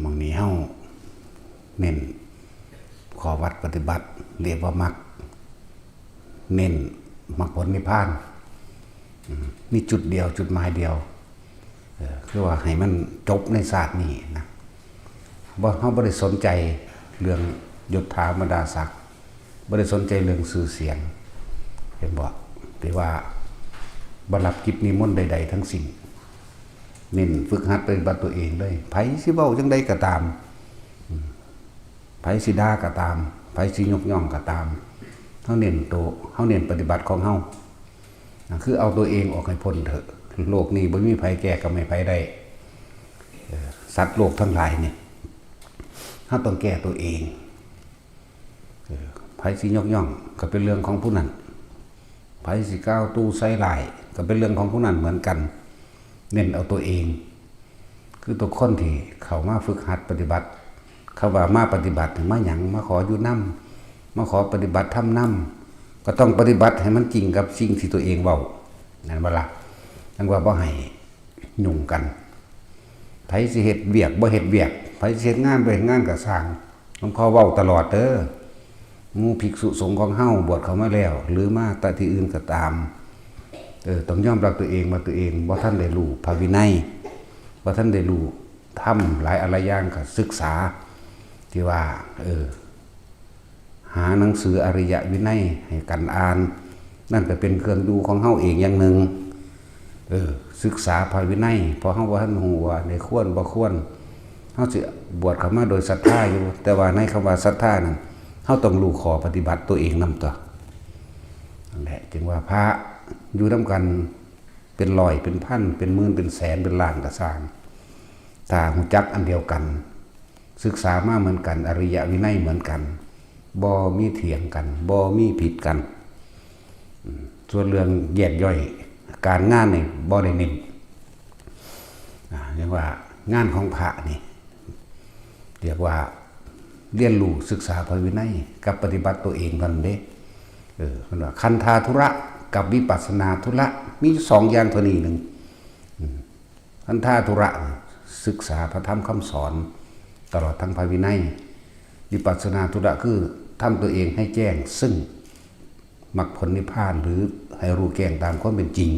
มองนี้เฮาเน้นขอวัดปฏิบัติเรียกว่ามรรคเน้นมรรคผลนิพพานมีจุดเดียวจุดหมายเดียวคือว่าให้มันจบในศาสตร์นี้นะว่าเขาไม่ได้สนใจเรื่องยศถาบรรดาศักดิ์ไม่ได้สนใจเรื่องสื่อเสียงเห็นบอกแต่ว่าบรรลับกิจนิมนต์ใดๆทั้งสิ้นเน้นฝึกหัดปฏิบัติตัวเองเลยไผสิเว้าจังใดก็ตามไผสิด่าก็ตามไผสิยกย่องก็ตามเฮาเน้นตัวเฮาเน้นปฏิบัติของเฮาคือเอาตัวเองออกให้พ้นเถอะโลกนี้บ่มีไผแก้ก็ไม่ไผได้สัตว์โลกทั้งหลายเนี่ยเฮาต้องแก้ตัวเองไผสิยกย่องก็เป็นเรื่องของผู้นั้นไผสิก้าวตู้ใส่ลายก็เป็นเรื่องของผู้นั้นเหมือนกันเน้นเอาตัวเองคือตัวคนที่เข้ามาฝึกหัดปฏิบัติเขาว่ามาปฏิบัติถึงมาหยังมาขออยู่นำมาขอปฏิบัติทำนำก็ต้องปฏิบัติให้มันจริงกับสิ่งที่ตัวเองเว้านั่นบ่ล่ะจังว่าบ่ให้ยุ่งกันไผสิเฮ็ดเวียกบ่เฮ็ดเวียกไผสิเฮ็ดงานบ่เฮ็ดงานก็สร้างหลวงพ่อเว้าตลอดเด้อหมู่ภิกษุสงฆ์ของเฮาบวชเข้ามาแล้วหรือมาแต่ที่อื่นก็ตามต้องยอมรับตัวเองว่าตัวเองบ่ทันได้รู้พระวินัยบ่ทันได้รู้ธรรมหลายอะไรอย่างก็ศึกษาที่ว่าหาหนังสืออริยวินัยให้กันอ่านนั่นก็เป็นเครื่องดูของเฮาเองอย่างหนึ่งศึกษาพระวินัยพอเฮาบ่ทันฮู้ว่าได้ควรบ่ควรเฮาสิบวชเข้ามาโดยศรัทธาอยู่แต่ว่าในคำว่าศรัทธานั้นเฮาต้องรู้ข้อปฏิบัติตัวเองนำตัวนั่นแหละจึงว่าพระอยู่นำกันเป็นร้อยเป็นพันเป็นหมื่นเป็นแสนเป็นล้านก็สร้างถ้ารู้จักอันเดียวกันศึกษามาเหมือนกันอริยวินัยเหมือนกันบ่มีเถียงกันบ่มีผิดกันส่วนเรื่องแยกย่อยการงานนี่บ่ได้เน้นเรียกว่างานของพระนี่เรียกว่าเรียนรู้ศึกษาพระวินัยกับปฏิบัติตัวเองกันเด้มันว่าคันธาธุระกับวิปัสสนาธุระมี2อย่างเท่านี้นึงคันธาธุระศึกษาพระธรรมคำสอนตลอดทั้งพระวินัยวิปัสสนาธุระคือทำตัวเองให้แจ้งซึ่งมรรคผลนิพพานหรือให้รู้แจ้งตามความเป็นจริง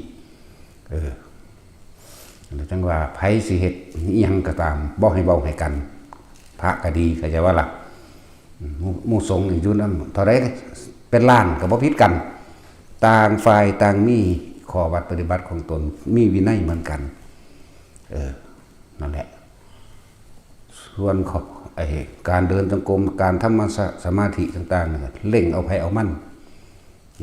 จังว่าไผสิเฮ็ดอิหยังก็ตามบ่ให้เว้าให้กันพระก็ดีเข้าใจว่าล่ะหมู่สงฆ์นี่อยู่นำเท่าใดเป็นล้านก็บ่ผิดกันต่างฝ่ายต่างมีข้อวัดปฏิบัติของตนมีวินัยเหมือนกันนั่นแหละส่วนการเดินจงกรมการทำสมาธิต่างๆเล่งเอาไผเอามัน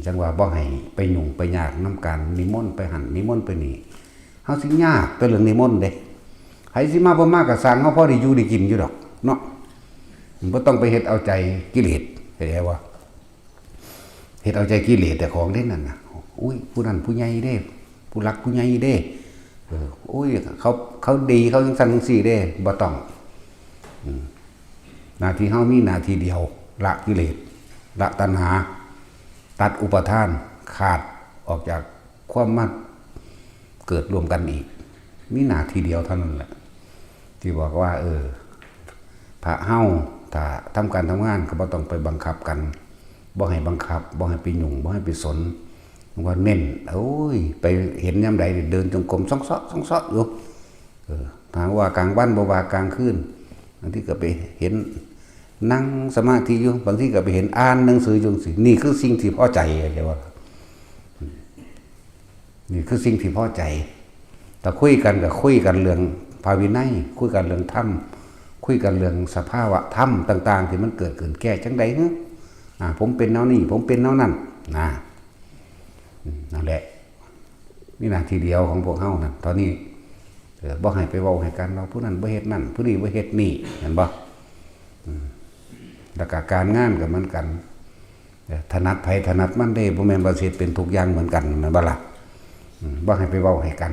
จังว่าบ่ให้ไปยุ่งไปยากนำการนิมนต์ไปหันนิมนต์ไปนี่เฮาสิยากแต่เรื่องนิมนต์เด้ไผสิมาบ่มาก็สร้างเฮาพอได้อยู่ได้กินอยู่ดอกเนาะบ่ต้องไปเฮ็ดเอาใจกิเลสเข้าใจว่าเฮ็ดเอาใจกิเลสแต่ของเล่นนั่นน่ะอุ้ยผู้นั้นผู้ใหญ่เด้ผู้รักผู้ใหญ่เด้อุ้ยเขาดีเขาจังซั่นจังซี่เด้บ่ต้องหน้าที่เฮามีหน้าที่เดียวละกิเลสละตัณหาตัดอุปทานขาดออกจากความมาเกิดรวมกันอีกมีหน้าที่เดียวเท่านั้นแหละที่บอกว่าพระเฮาถ้าทำการทำงานก็บ่ต้องไปบังคับกันบ่ให้บังคับบ่ให้ไปยุ่งบ่ให้ไปสนว่าเน้นโอ้ยไปเห็นยามใดเดินจงกรมซ่องๆซ่องๆอยู่ถ้าว่ากลางวันบ่ว่ากลางคืนบางทีก็ไปเห็นนั่งสมาธิอยู่บางทีก็ไปเห็นอ่านหนังสืออยู่สินี่คือสิ่งที่พอใจใช่ว่านี่คือสิ่งที่พอใจแต่คุยกันก็คุยกันเรื่องภาวินัยคุยกันเรื่องธรรมคุยกันเรื่องสภาวะธรรมต่างๆที่มันเกิดขึ้นแก้จังใดผมเป็นแนวนี้ผมเป็นแนวนั้นนั่นแหละนี่หน้าที่เดียวของพวกเฮานั่นตอนนี้บ่ให้ไปเว้าให้กันเราผู้นั้นบ่เฮ็ดนั่นผู้นี้บ่เฮ็ดนี่เห็นบ่แล้วก็การงานก็เหมือนกันถนัดไผถนัดมันได้บ่แม่นว่าสิเป็นทุกอย่างเหมือนกันแม่นบ่ล่ะบ่ให้ไปเว้าให้กัน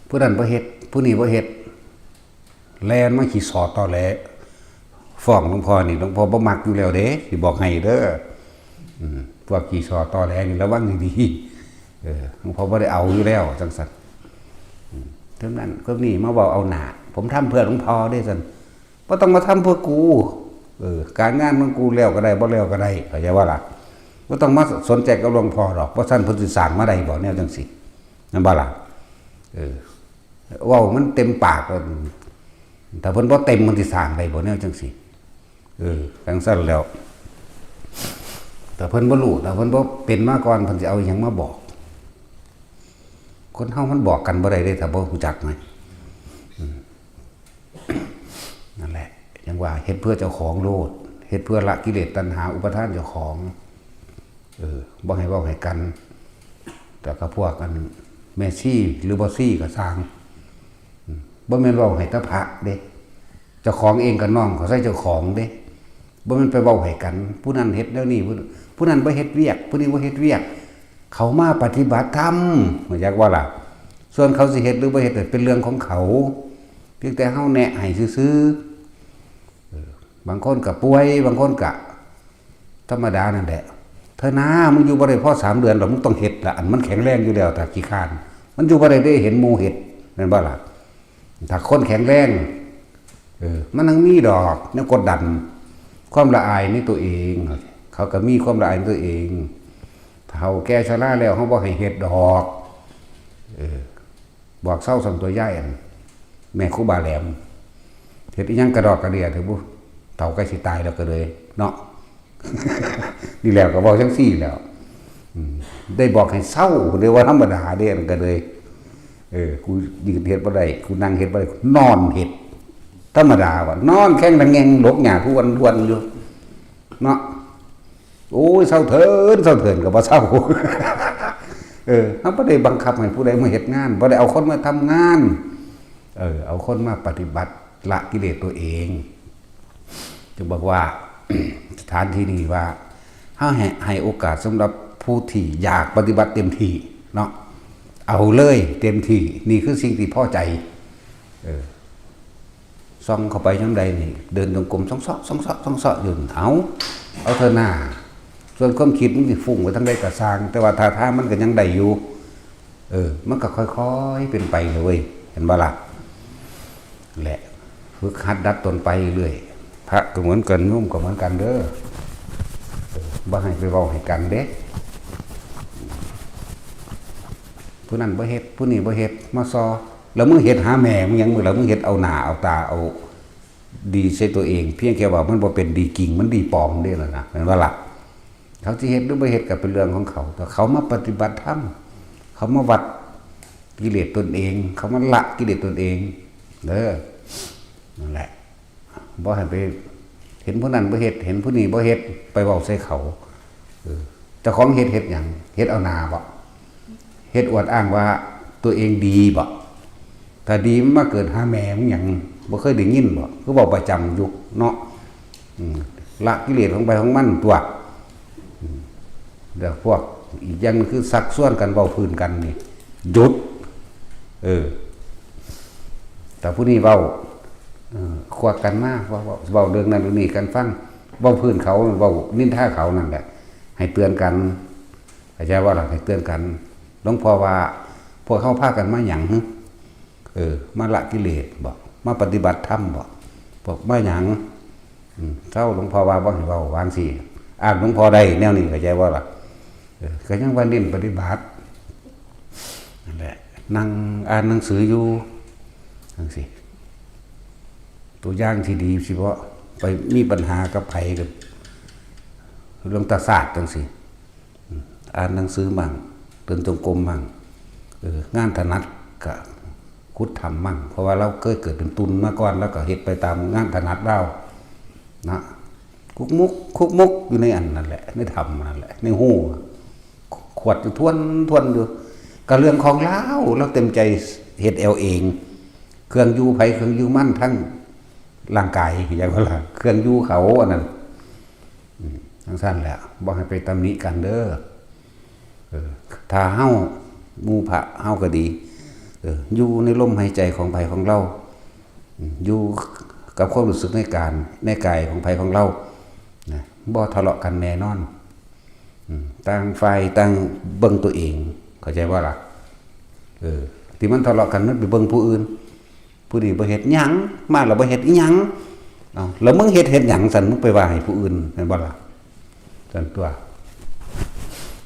ผู้นั้นบ่เฮ็ดผู้นี้บ่เฮ็ดแลนมาขี้สอดต่อแหลฟ้องหลวงพ่อนี่หลวงพ่อบ่มักอยู่แล้วเด้สิบอกให้เด้อพวกขี้สอดต่อแหลนี่ระวังดีๆหลวงพ่อบ่ได้เอาอยู่แล้วจังซั่น ทั้งนั้นก็นี่มาบอกเอาหนาผมทำเพื่อหลวงพ่อได้สันบ่ต้องมาทำเพื่อกูการงานของกูแล้วก็ได้บ่แล้วก็ได้เข้าใจว่าล่ะบ่ต้องมาสนใจกับหลวงพ่อหรอกเพราะท่านเพิ่นสิสร้างมาได้บ่แนวจังซี่นั่นบ่ล่ะเว้ามันเต็มปากถ้าเพิ่นบ่เต็มมันสิสร้างได้บ่แนวจังซี่จังซั่นแล้วแต่เพิ่นบ่รู้แต่เพิ่นบ่เป็นมาก่อนเพิ่นสิเอาหยังมาบอกคนเฮามันบอกกันบ่ได้เด้ถ้าบ่รู้จักไหมนั่นแหละอย่างว่าเฮ็ดเพื่อเจ้าของโลดเฮ็ดเพื่อละกิเลสตัณหาอุปทานเจ้าของบ่ให้เว้าให้กันแต่ก็พวกกันแม่ซี่หรือบ่ซี่ก็สร้างบ่แม่นเว้าให้ตะพระเด้เจ้าของเองก็น้อมเขาใส่เจ้าของเด้บ่แม่นไปเว้าให้กันผู้นั้นเฮ็ดแล้วนี่ผู้นั้นบ่เฮ็ดเวียกผู้นี้บ่เฮ็ดเวียกเขามาปฏิบัติธรรมเข้าใจว่าล่ะส่วนเขาสิเฮ็ดหรือบ่เฮ็ดเป็นเรื่องของเขาเพียงแต่เฮาแนะให้ซื่อๆบางคนก็ป่วยบางคนก็ธรรมดานั่นแหละเธอนะมึงอยู่บ่ได้พอ3 เดือนหรอกมึงต้องเฮ็ดละอันมันแข็งแรงอยู่แล้วแต่ขี้คร้านมันอยู่บ่ได้เห็นหมู่เฮ็ดนั่นบ่ล่ะถ้าคนแข็งแรงมันยังมีดอกแนวกดดันความละอายในตัวเองเขาก็มีความละอายในตัวเองเฒ่าแก่ชราแล้วเฮาบ่ให้เฮ็ดดอกบอกเศร้าสั่งตัวย่ายแม่ครูบาแหลมเฮ็ดอีหยังกระดอกกระเดียเถอะบุเฒ่าใกล้สิตายแล้วก็เลยเนาะ นี่แล้วก็บอกจังซี่แล้วได้บอกให้เศร้าเรียกว่าธรรมดาเด้ก็เลยกูยืนเฮ็ดบ่ได้กูนั่งเฮ็ดบ่ได้นอนเฮ็ดธรรมดาว่านอนแข้งดังแงงหลบหญ้าผู้วันๆอยู่เนาะโอ้ยเศร้าเถินก็บ่เศร้า เฮาบ่ได้บังคับให้ผู้ใดมาเฮ็ดงานบ่ได้เอาคนมาทำงานเอาคนมาปฏิบัติละกิเลสตัวเองจะบอกว่า สถานที่นี้ว่าเฮาให้โอกาสสำหรับผู้ที่อยากปฏิบัติเต็มที่เนาะเอาเลยเต็มที่นี่คือสิ่งที่พอใจซ่องเข้าไปจังใดนี่เดินจงกรมซ่องเสาะอยู่เอาเถอะหน้าส่วนความคิดมันสิฟุ้งไปทางใดก็สร้างแต่ว่าท่ามันก็ยังได้อยู่มันก็ค่อยๆเป็นไปเลยเห็นบ่ล่ะแหละฝึกหัดดัดตนไปเรื่อยพระก็เหมือนกันโยมก็เหมือนกันเด้อบ่ให้ไปเว้าให้กันเด้ผู้นั้นบ่เฮ็ดผู้นี้บ่เฮ็ดมาซอแล้วมึงเฮ็ดหาแม่มึงยังแล้วมึงเฮ็ดเอาหน้าเอาตาเอาดีใส่ตัวเองเพียงแค่ว่ามันบ่เป็นดีจริงมันดีปลอมเด้ล่ะนะแม่นว่าล่ะเขาสิเฮ็ดหรือบ่เฮ็ดก็เป็นเรื่องของเขาแต่เขามาปฏิบัติธรรมเขามาวัดกิเลสตนเองเขามาละกิเลสตนเองเด้อนั่นแหละบ่ให้ไปเห็นผู้นั้นบ่เฮ็ดเห็นผู้นี้บ่เฮ็ดไปเว้าใส่เขาเจ้าของเฮ็ดหยังเฮ็ดเอาหน้าบ่เฮ็ดอวดอ้างว่าตัวเองดีบ่ถ้าดีมันมาเกิดหาแม่มึงหยังบ่เคยได้ยินบ่คือบอกประจำอยู่เนาะละกิเลสของไปของมันตัวเดี๋ยวพวกอีกอย่างคือซักซ้วนกันเว้าพื้นกันนี่หยุดแต่ผู้นี้เว้าควักกันมากเว้าเรื่องนั้นเรื่องนี้กันฟังเว้าพื้นเขาเว้านินทาเขานั่นแหละให้เตือนกันเข้าใจว่าล่ะให้เตือนกันหลวงพ่อว่าพวกเขาพากันมาหยังมาละกิเลสบ่มาปฏิบัติธรรมบ่พวกมาหยังเจ้าหลวงพ่อว่าบ่ให้เว้าวางสิอ่านหลวงพ่อได้แนวนี้เข้าใจว่าล่ะก็ยังว่าเน้นปฏิบัตินั่นแหละนั่งอ่านหนังสืออยู่จังซี่ตัวอย่างที่ดีสิเพราะไปมีปัญหากับไผกับเรื่องตาศาสตร์จังซี่อ่านหนังสือมั่งเดินจงกรมมั่งงานถนัดก็คุดทำมั่งเพราะว่าเราเคยเกิดเป็นตุนมาก่อนแล้วก็เฮ็ดไปตามงานถนัดเรานะคุกมุกอยู่ในอันนั่นแหละในธรรมนั่นแหละในหูขวดอยู่ทวนอยู่ก็เรื่องของเราเต็มใจเฮ็ดเองเครื่องอยู่ไผเครื่องอยู่มั่นทั้งร่างกายอย่างว่าล่ะเครื่องอยู่เขาอันนั้นทั้งสั้นแหละบ่ให้ไปตำหนิกันเด้อถ้าเฮาหมู่พระเฮาก็ดีอยู่ในลมหายใจของไผของเราอยู่กับความรู้สึกในกายของไผของเราบ่ทะเลาะกันแน่นอนต่างฝ่ายต่างเบิ่งตัวเองเข้าใจว่าล่ะ ที่มันทะเลาะกันมันไปเบิ่งผู้อื่นผู้นี้บ่เฮ็ดหยังมาแล้วบ่เฮ็ดอีหยังเอาแล้วมึงเฮ็ดหยังซั่นมึงไปว่าให้ผู้อื่นแม่นบ่ล่ะซั่นตัว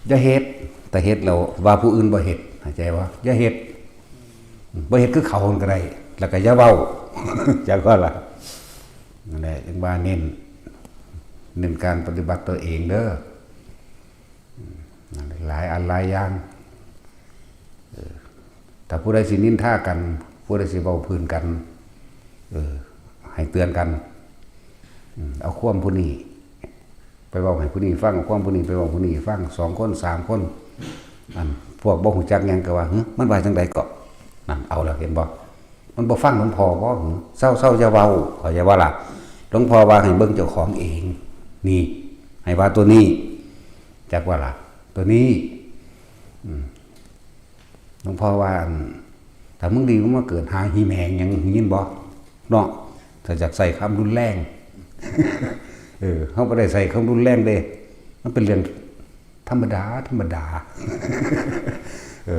อย่าเฮ็ดแต่เฮ็ดแล้วว่าผู้อื่นบ่เฮ็ดเข้าใจบ่อย่าเฮ็ดบ่เฮ็ดคือเขาก็ได้แล้วก็อย่าเว้า จังว่าล่ะนั่นแหละจังว่าเน้นการปฏิบัติตัวเองเด้อหลายอันหลายอย่างถ้าผู้ใดสินินทากันผู้ใดสิเว้าพื้นกันให้เตือนกันเอาความผู้นี้ไปเว้าให้ผู้นี้ฟังเอาความผู้นี้ไปเว้าผู้นี้ฟัง2คน3คนอันพวกบ่ฮู้จักหยังก็ว่ามันว่าจังได๋ก็นั่นเอาแล้วเห็นบ่มันบ่ฟังหลวงพ่อบ่เศร้าๆจะเว้าเข้าใจว่าล่ะหลวงพ่อว่าให้เบิ่งเจ้าของเองนี่ให้ว่าตัวนี้จักว่าล่ะตัวนี้หลวงพ่อว่าถ้ามึงดีก็มาเกิดหาหีแมงยังยินบ่เนาะถ้าอยากใส่คำรุนแรงเขาบ่ได้ใส่คำรุนแรงเด้มันเป็นเรื่องธรรมดา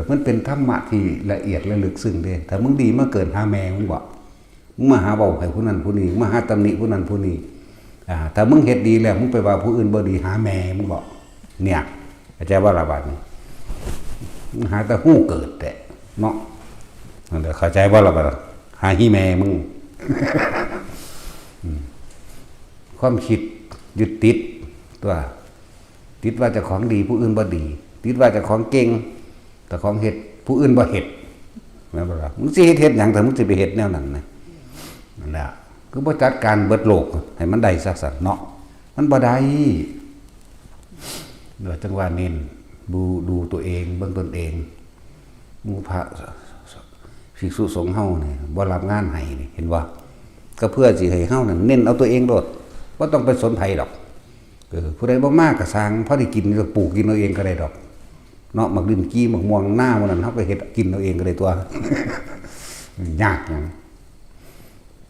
มันเป็นธรรมะที่ละเอียดและลึกซึ้งเด้ถ้ามึงดีมาเกิดหาแมงมึงบ่มึงมาหาเว้าให้ผู้นั้นผู้นี้มาหาตำหนิผู้นั้นผู้นี้ถ้ามึงเฮ็ดดีแล้วมึงไปว่าผู้อื่นบ่ดีหาแม่มึงบ่เนี่ยเข้าใจว่าละบาดนี้หาแต่ฮู้เกิดแต่เนาะนั่นแหละเข้าใจว่าละบาดหาฮีแม่มึง ความคิดยึดติดตัวติดว่าเจ้าของดีผู้อื่นบ่ดีติดว่าเจ้าของเก่งแต่ของเฮ็ดผู้อื่นบ่เฮ็ดแม่นบ่ล่ะมึงสิเฮ็ดหยังถ้ามึงสิไปเฮ็ดแนวนั้นนะนั่นแหละคือบ่จัดการเบิดโลกให้มันได้ซะซั่นเนาะมันบ่ได้เดี๋ยวจังว่าเน้นดูตัวเองเบิ่งตนเองหมู่พระภิกษุสงฆ์เฮานี่บ่รับงานให้นี่เห็นบ่ก็เพื่อสิให้เฮานั่นเน้นเอาตัวเองโดดบ่ต้องไปสนไผดอกผู้ใดบ่มากก็สร้างพอได้กินก็ปลูกกินเอาเองก็ได้ดอกเนาะมักลิ้นกี้มักม่วงหน้ามันนั่นเฮาก็เฮ็ดกินเอาเองก็ได้ตัวยากหยัง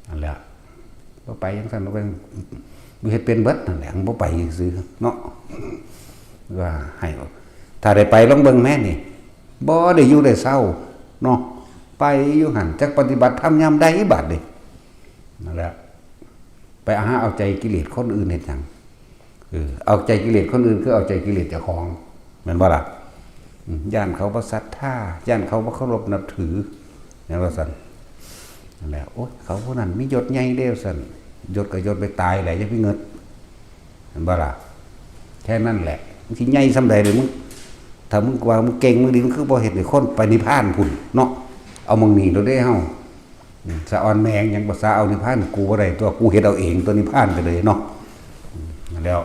นั่นแหละบ่ไปจังซั่นบ่เฮ็ดเป็นเบิดนั่นแหละบ่ไปซื่อเนาะว่าให้ถ้าได้ไปลองเบิ่งแม่นี่บ่ได้อยู่ได้เศร้าเนาะไปอยู่หั่นจักปฏิบัติธรรมยามใดบัดนี่นั่นแหละไปเอาใจกิเลสคนอื่นเฮ็ดหยังเอาใจกิเลสคนอื่นคือเอาใจกิเลสเจ้าของแม่นบ่ล่ะย่านเขาบ่ศรัทธาย่านเขาบ่เคารพนับถืออย่างว่าซั่นนั่นแหละโอ๊ยเขาผู้นั้นมียศใหญ่เด้อซั่นยศก็ยศไปตายแหละอย่าไปเงิดแม่นบ่ล่ะแค่นั้นแหละมึงสิใหญ่ซำใดเลยมึงถ้ามึงว่ามึงเก่งมึงดีมึงคือบ่เฮ็ดให้คนไปนิพพานพุ่นเนาะเอามึงนี่โดดเด้เฮาสะออนแมงยังภาษาเอานิพพานกูบ่ได้ตัวกูเฮ็ดเอาเองตัวนิพพานไปเลยเนาะแล้ว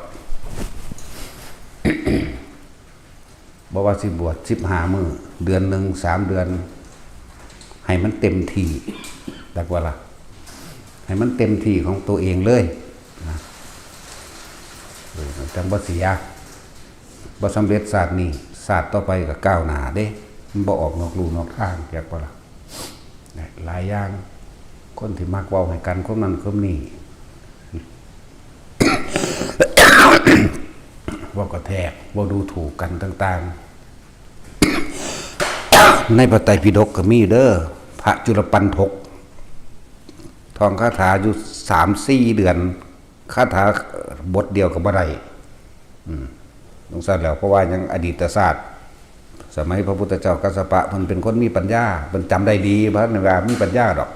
บ่ว่าสิบวช15มื้อเดือนนึง3เดือนให้มันเต็มที่ดักว่าล่ะให้มันเต็มที่ของตัวเองเลยนะจังบ่เสียบ่สำเร็จศาสตร์นี้ศาสตร์ต่อไปก็ก้าวหน้าเด้มันบ่ออกนอกลู่นอกทางจักว่าล่ะหลายอย่างคนที่มักเว้าให้กันคนนั้นคนนี้ ว่ากระแทกว่าดูถูกกันต่างๆ ในพระไตรปิฎกก็มีเด้อพระจุลปันถกท่องคาถาอยู่3-4 เดือนคาถาบทเดียวก็บ่ได้สงสารแล้วเพราะว่ายังอดีตศาสตร์สมัยพระพุทธเจ้ากัสสปะเพิ่นเป็นคนมีปัญญาเพิ่นจำได้ดีพระนวามีปัญญาดอก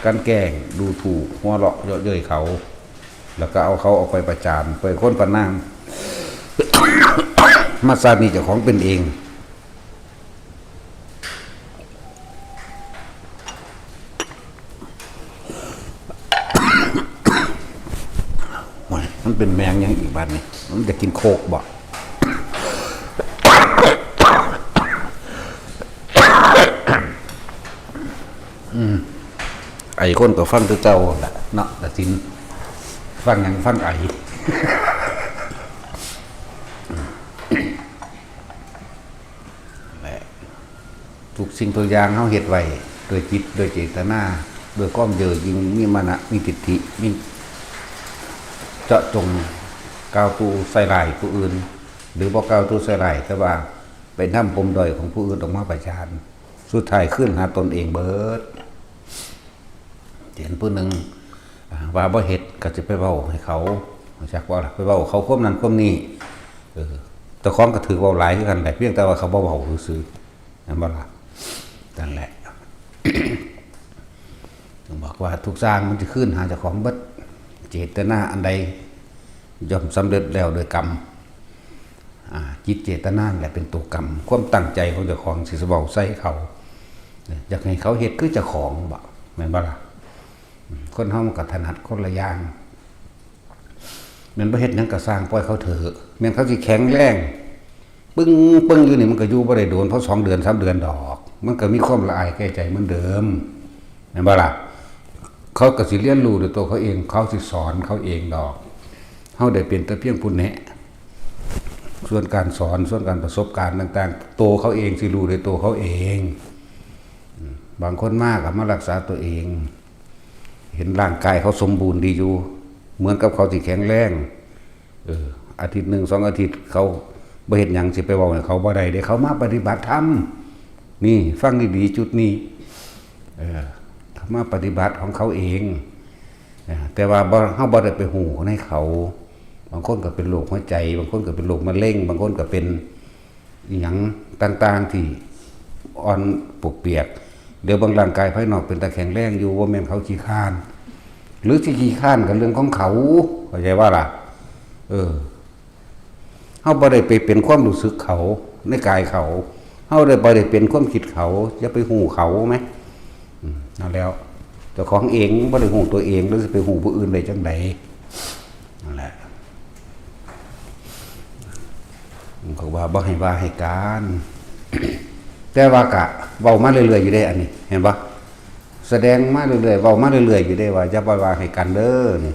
การแกล้งดูถูกหัวเราะเยาะเย้ยเขาแล้วก็เอาเขาออกไปประจานไปค้นประนาม มาซานี่เจ้าของเป็นเองมันเป็นแมงยังอีกบ้านนี่มันจะกินโคกบ่ไอ้คนก็ฟังเจ้าแหละเนาะแต่สินฟังยังฟังไอ้ทุกสิ่งตัวอย่างเฮาเฮ็ดไว้โดยจิตโดยเจตนาโดยความเย่อหยิ่งมีมานะมีทิฏฐิมีเจาะจงกล่าวตูใส่ร้ายผู้อื่นหรือบ่กล่าวตูใส่ร้ายแต่ว่าไป นำปมด้อยของผู้อื่นออกมาประจานสุดท้ายขึ้นหาตนเองเบิดเห็นผู้หนึ่งว่าบ่เฮ็ดก็จะไปเว้าให้เขาจักว่าไปเว้าเขาควบนั้นควบนี้แต่ของก็ถือเว้าหลายคือกันแหละเพียงแต่ว่าเขาบ่เว้าซื่อๆนั่นบ่ล่ะนั่นแหละ ต้องบอกว่าทุกสร้างมันจะขึ้นหาเจ้าของเบิดเจตนาอันใดย่อมสำเร็จแล้วโดยกรรมจิตเจตนาแหละเป็นตัวกรรมความตั้งใจของเจ้าของสิสเว้าใส่เขาอยากให้เขาเฮ็ดคือเจ้าของบ่แม่นบ่ล่ะคนเฮามันก็ถนัดคนละอย่างแม่นบ่เฮ็ดหยังก็สร้างปล่อยเขาเถอะแม่นเขาสิแข็งแรงปึ้งอยู่นี่มันก็อยู่บ่ได้โดนเพราะ2 เดือน 3 เดือนดอกมันก็มีความละอายแก่ใจเหมือนเดิมแม่นบ่ล่ะเขาก็สิเรียนรู้ด้วยตัวเขาเองเขาสิสอนเขาเองดอกเฮาได้เป็นแต่เพียงผู้แนะส่วนการสอนส่วนการประสบการณ์ต่างๆตัวเขาเองสิรู้ด้วยตัวเขาเองบางคนมากก็มารักษาตัวเองเห็นร่างกายเขาสมบูรณ์ดีอยู่เหมือนกับเขาสิแข็งแรงอาทิตย์1 2 อาทิตย์เขาบ่เฮ็ดหยังสิไปเว้าให้เขาบ่ได้เด้เขามาปฏิบัติธรรมนี่ฟังดีๆจุดนี้มาปฏิบัติของเขาเองแต่ว่าเฮาบ่ได้ไปหูในเขาบางคนก็เป็นโรคหัวใจบางคนก็เป็นโรคมะเร็งบางคนก็เป็นอีหยังต่างๆที่อ่อนปวกเปียกเดี๋ยวบางร่างกายภายนอกเป็นตาแข็งแรงอยู่ว่าแม่นเขาขี้ข้านหรือสิขี้ข้านกับเรื่องของเขาเข้าใจว่าล่ะเฮาบ่ได้ไปเป็นความรู้สึกเขาในกายเขาเฮาได้บ่ได้เป็นความคิดเขาอย่าไปหูเขาไหมนั่นแล้วเจ้าของเองบ่ได้หูตัวเองแล้วสิไปหูผู้อื่นได้จังได๋นั่นแหละเขาว่าบ่ให้ว่าให้การแต่ว่ากะเว้ามาเรื่อยๆอยู่ได้อันนี้เห็นปะแสดงมาเรื่อยๆเว้ามาเรื่อยๆอยู่ได้ว่าจะบ่ว่าให้กันเด้อนี่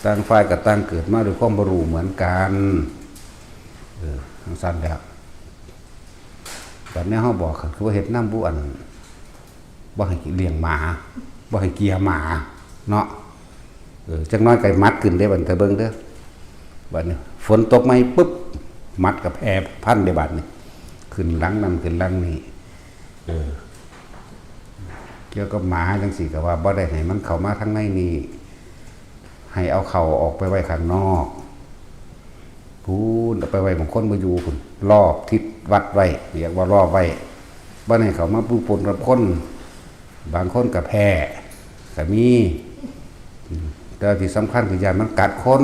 ต่างฝ่ายกับต่างเกิดมาด้วยความบ่รู้เหมือนกันทั้งสั้นแล้วแบบนี้เฮาบอกคือว่าเฮ็ดน้ำบุอันบ่ให้เลี้ยงหมาบ่ให้เกียหมาเนาะจักน้อยไก่มัดขึ้นได้บัดแต่เบิ่งเด้อบัดนี้ฝนตกไหมปุ๊บมัดกับแพรพันได้บัดนี้ขึ้นหลังนั่นขึ้นหลังนี่เกี่ยวกับหมาจังซี่ก็ว่าบ่ได้ให้มันเข้ามาทางในนี่ให้เอาเข้าออกไปไว้ข้างนอกพูนเอาไปไว้บางคนบ่อยู่พุ่นรอบทิศวัดไว้เรียกว่ารอบไว้บ่ให้เข้ามาผู้ปนกับคนบางคนก็แพ้ก็มีแต่ที่สำคัญคืออย่ามันกัดคน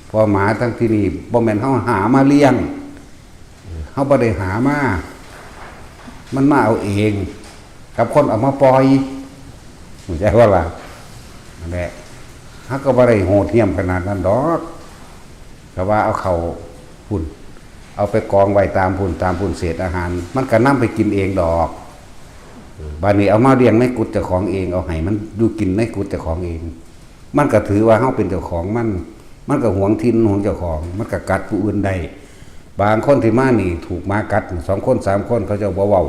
เพราะหมาทั้งที่นี่บ่แม่นเฮาหามาเลี้ยงเขาบ่ได้หามามันมาเอาเองกับคนเอามาปล่อยเข้าใจว่าล่ะนั่นแหละเขาก็บ่ได้โหดเหี้ยมขนาดนั้นดอกก็ว่าเอาเขาพุ่นเอาไปกองไว้ตามพุ่นเศษอาหารมันก็นำไปกินเองดอกบัดนี้เอามาเลี้ยงในกุฏเจ้าของเองเอาให้มันอยู่กินในกุฏเจ้าของเองมันก็ถือว่าเฮาเป็นเจ้าของมันก็หวงถิ่นของเจ้าของมันก็กัดผู้อื่นได้บางคนที่มานี่ถูกมากัด2 คน 3 คนเขาจะบ่เว้า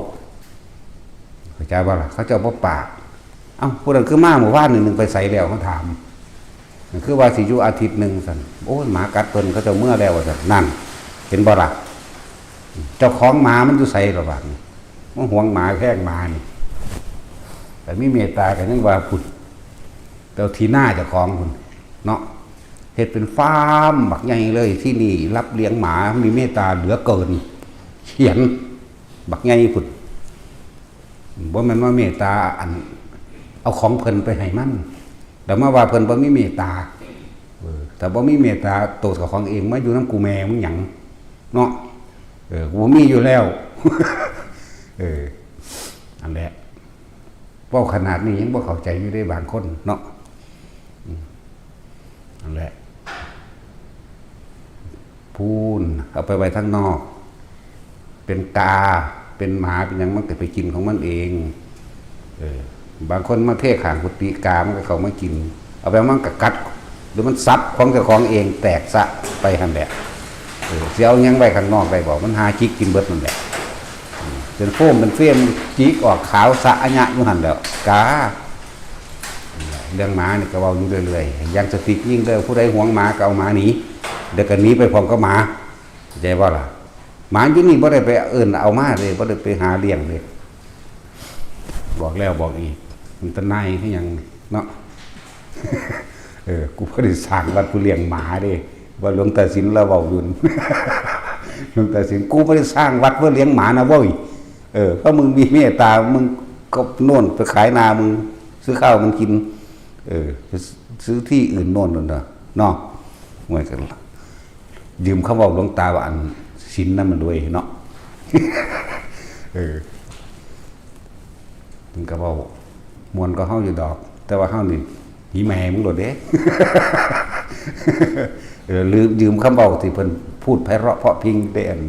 เข้าใจบ่ล่ะเขาจะบ่ปากเอ้าผู้นั้นคือมาหมู่บ้านนึงไปใส่แล้วเขาถามคือว่าสิอยู่อาทิตย์นึงซั่นโอ้ยหมากัดเพิ่นเขาจะเมื่อแล้วว่าซั่นนั่นเห็นบ่ล่ะเจ้าของหมามันอยู่ไสล่ะบัดนี้มันหวงหมาแพงหมานี่แต่มีเมตตากันยังว่าพุ่นแต่ที่หน้าเจ้าของพุ่นเนาะเฮ็ดเป็นฟาร์มบักใหญ่เลยที่นี่รับเลี้ยงหมามีเมตตาเหลือเกินเขียนบักใหญ่พุ่นบ่แม่นว่าเมตตาอันเอาของเพิ่นไปให้มันแต่มาว่าเพิ่นบ่มีเมตตาแต่บ่มีเมตตาโตกับของเองมาอยู่นำกูแม่มึงหยังเนาะกูมีอยู่แล้วอันแหละเว้าขนาดนี้ยังบ่เข้าใจอยู่ได้บางคนเนาะนั่นแหละพูนเอาไปไว้ข้างนอกเป็นกาเป็นหมาเป็นหยังมันก็ไปกินของมันเองบางคนมาเทข้างกุฏิกามันก็เข้ามากินเอาไปมันก็กัดหรือมันซับของเจ้าของเองแตกซะไปหั่นแหละสิเอาหยังไว้ข้างนอกได้บ่มันหาจิกกินเบิดนั่นแหละเป็นโฟมเป็นเฟี้ยมจิกออกขาวสะอะญะอยู่หั่นแล้วกาเรื่องหมานี่ก็เว้าอยู่เรื่อยๆยังสติยิ่งเด้อผู้ใดหวงหมาก็เอาหมาหนีเดี๋ยวก็หนีไปพร้อมกับหมาเข้าใจบ่ล่ะ หมาอยู่นี่บ่ได้ไปเอิ้นเอามาเลยบ่ได้ไปหาเลี้ยงเลยบอกแล้วบอกอีกมันตะนายคือหยังเนาะ กูบ่ได้สร้างวัดผู้เลี้ยงหมาเด้ว่าหลวงตาสินเราเว้าอยู่ หลวงตาสินกูบ่ได้สร้างวัดเพื่อเลี้ยงหมานะเว้ยเพราะมึงมีเมตตามึงก็โน่นไปขายนามึงซื้อข้าวมันกินซื้อที่อื่นโน่นนั่นน่ะเนาะเหมือนกันยืมเขาบอกหลวงตาว่าอันศีลนั่นมันด้วยเนาะ มันก็เว้ามวนก็เฮาอยู่ดอกแต่ว่าเฮานี่หีแม่มึงโลดเด้ ลืมยืมคำเว้าที่เพิ่นพูดไพเราะเพราะพิงได้อันเ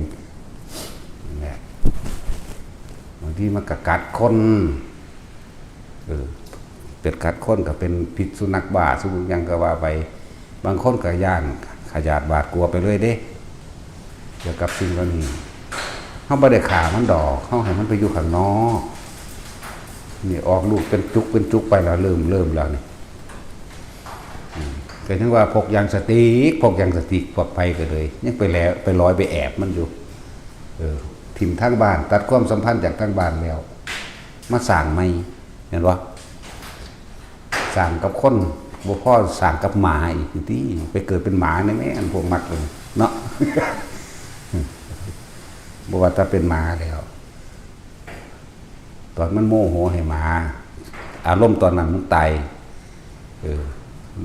นี่ยบางทีมันก็กัดคนเป็ดกัดคนก็เป็นพิษสุนัขบ้าสุนัขยังก็ว่าไปบางคนก็ย่านขยาดบาดกลัวไปเรื่อยเด้เกี่ยวกับสิ่งเหล่านี้เฮาบ่ได้ฆ่ามันดอกเฮาให้มันไปอยู่ข้างนอกนี่ออกลูกเป็นจุกไปแล้วเริ่มแล้วนี่ก็ถึงว่าพกยางสติ๊กปลอดภัยก็เลยยังไปแล้วไปลอยไปแอบมันอยู่ถิ่มทางบ้านตัดความสัมพันธ์จากทางบ้านแล้วมาสร้างใหม่เห็นบ่สร้างกับคนบ่พอสร้างกับหมาอีกทีไปเกิดเป็นหมาในแม่อันพวกมักเลยเนาะ บ่ว่าจะเป็นหมาแล้วตอนมันโมโหให้หมาอารมณ์ตอนนั้นมันตาย